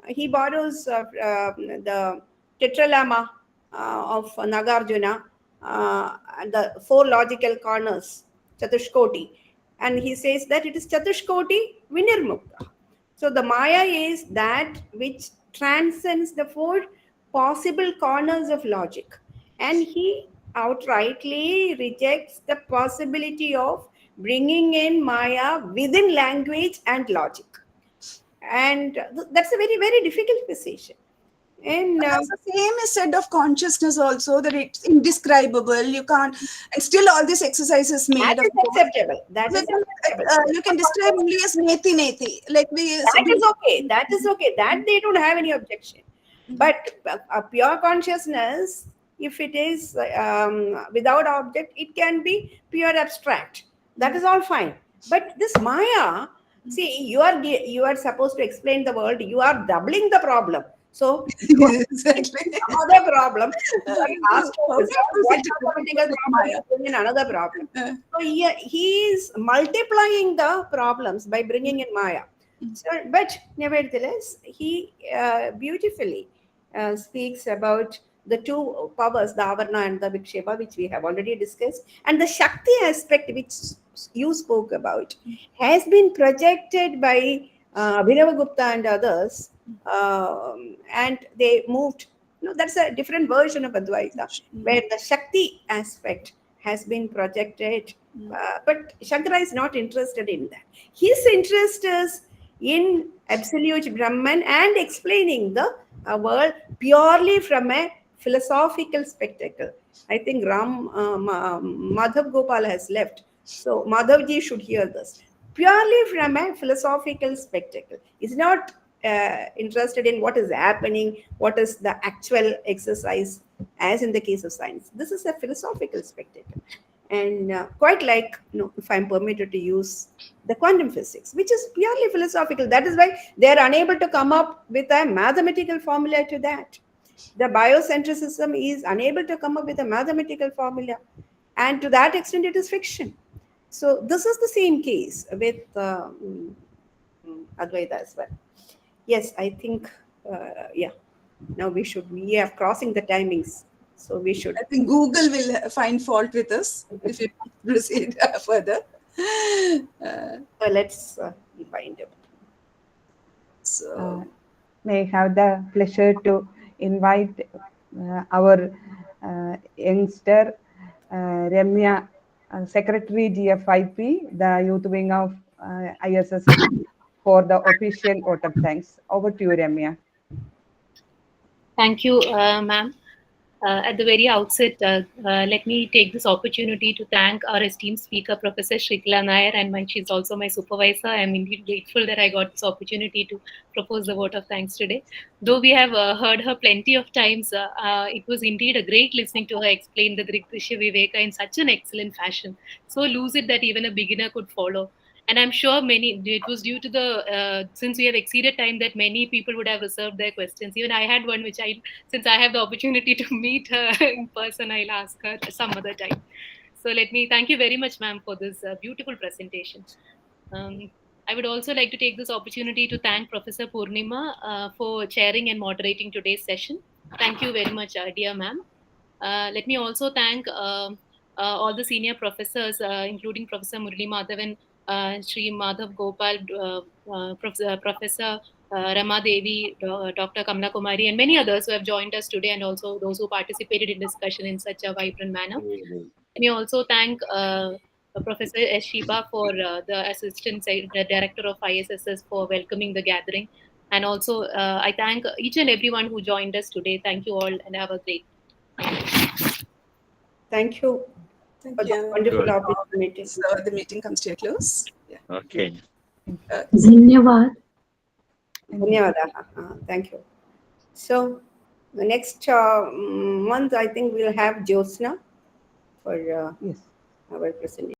he borrows the Tetralama of Nagarjuna, and the 4 logical corners, Chatushkoti. And he says that it is Chatushkoti Vinirmukta. So the Maya is that which transcends the 4 possible corners of logic. And he outrightly rejects the possibility of bringing in Maya within language and logic. And that's a very, very difficult position. And the same is said of consciousness also, that it's indescribable. You can't, and still all this exercise is made. That is acceptable. That is acceptable. You can describe only as neti neti. Like that is okay. That is okay. That they don't have any objection. But a pure consciousness, if it is without object, it can be pure abstract. That is all fine. But this Maya, see, you are supposed to explain the world. You are doubling the problem. So, exactly. Another problem. Another problem. So he is multiplying the problems by bringing in Maya. So, but nevertheless, he beautifully speaks about the 2 powers, the Avarna and the Vikshepa, which we have already discussed, and the Shakti aspect, which you spoke about, has been projected by Abhinava Gupta and others, and they moved. That's a different version of Advaita, where the Shakti aspect has been projected, but Shankara is not interested in that. His interest is in absolute Brahman and explaining the world purely from a philosophical spectacle. I think Madhav Gopal has left. So Madhavji should hear this. Purely from a philosophical spectacle. He's not interested in what is happening, what is the actual exercise, as in the case of science. This is a philosophical spectacle. And quite like, if I'm permitted to use the quantum physics, which is purely philosophical. That is why they are unable to come up with a mathematical formula to that. The biocentrism is unable to come up with a mathematical formula. And to that extent, it is fiction. So this is the same case with Advaita as well. Yes, I think, now we are crossing the timings. So we should. I think Google will find fault with us if we proceed further. So let's wind up. So may I have the pleasure to invite our youngster Ramya, Secretary GFIP, the youth wing of ISS, for the official vote of thanks. Over to you, Ramya. Thank you, ma'am. At the very outset, let me take this opportunity to thank our esteemed speaker, Professor Shrikala Nair, and she's also my supervisor. I'm indeed grateful that I got this opportunity to propose the vote of thanks today. Though we have heard her plenty of times, it was indeed a great listening to her explain the Drg Drsya Viveka in such an excellent fashion, so lucid that even a beginner could follow. And I'm sure it was due to the, since we have exceeded time, that many people would have reserved their questions. Even I had one, which since I have the opportunity to meet her in person, I'll ask her some other time. So let me thank you very much, ma'am, for this beautiful presentation. I would also like to take this opportunity to thank Professor Purnima for chairing and moderating today's session. Thank you very much, dear ma'am. Let me also thank all the senior professors, including Professor Murli Madhavan, Sri Madhav Gopal, Professor Rama Devi, Dr. Kamla Kumari, and many others who have joined us today, and also those who participated in discussion in such a vibrant manner. Let me also thank Professor S. Shiba for the Assistant Director of ISSS for welcoming the gathering. And also, I thank each and everyone who joined us today. Thank you all, and have a great day. Thank you. thank For the you. wonderful opportunity. So the meeting comes to a close. Yeah. Okay. धन्यवाद. Thank you. So the next month, I think we'll have Jyotsna for Yes. our presentation.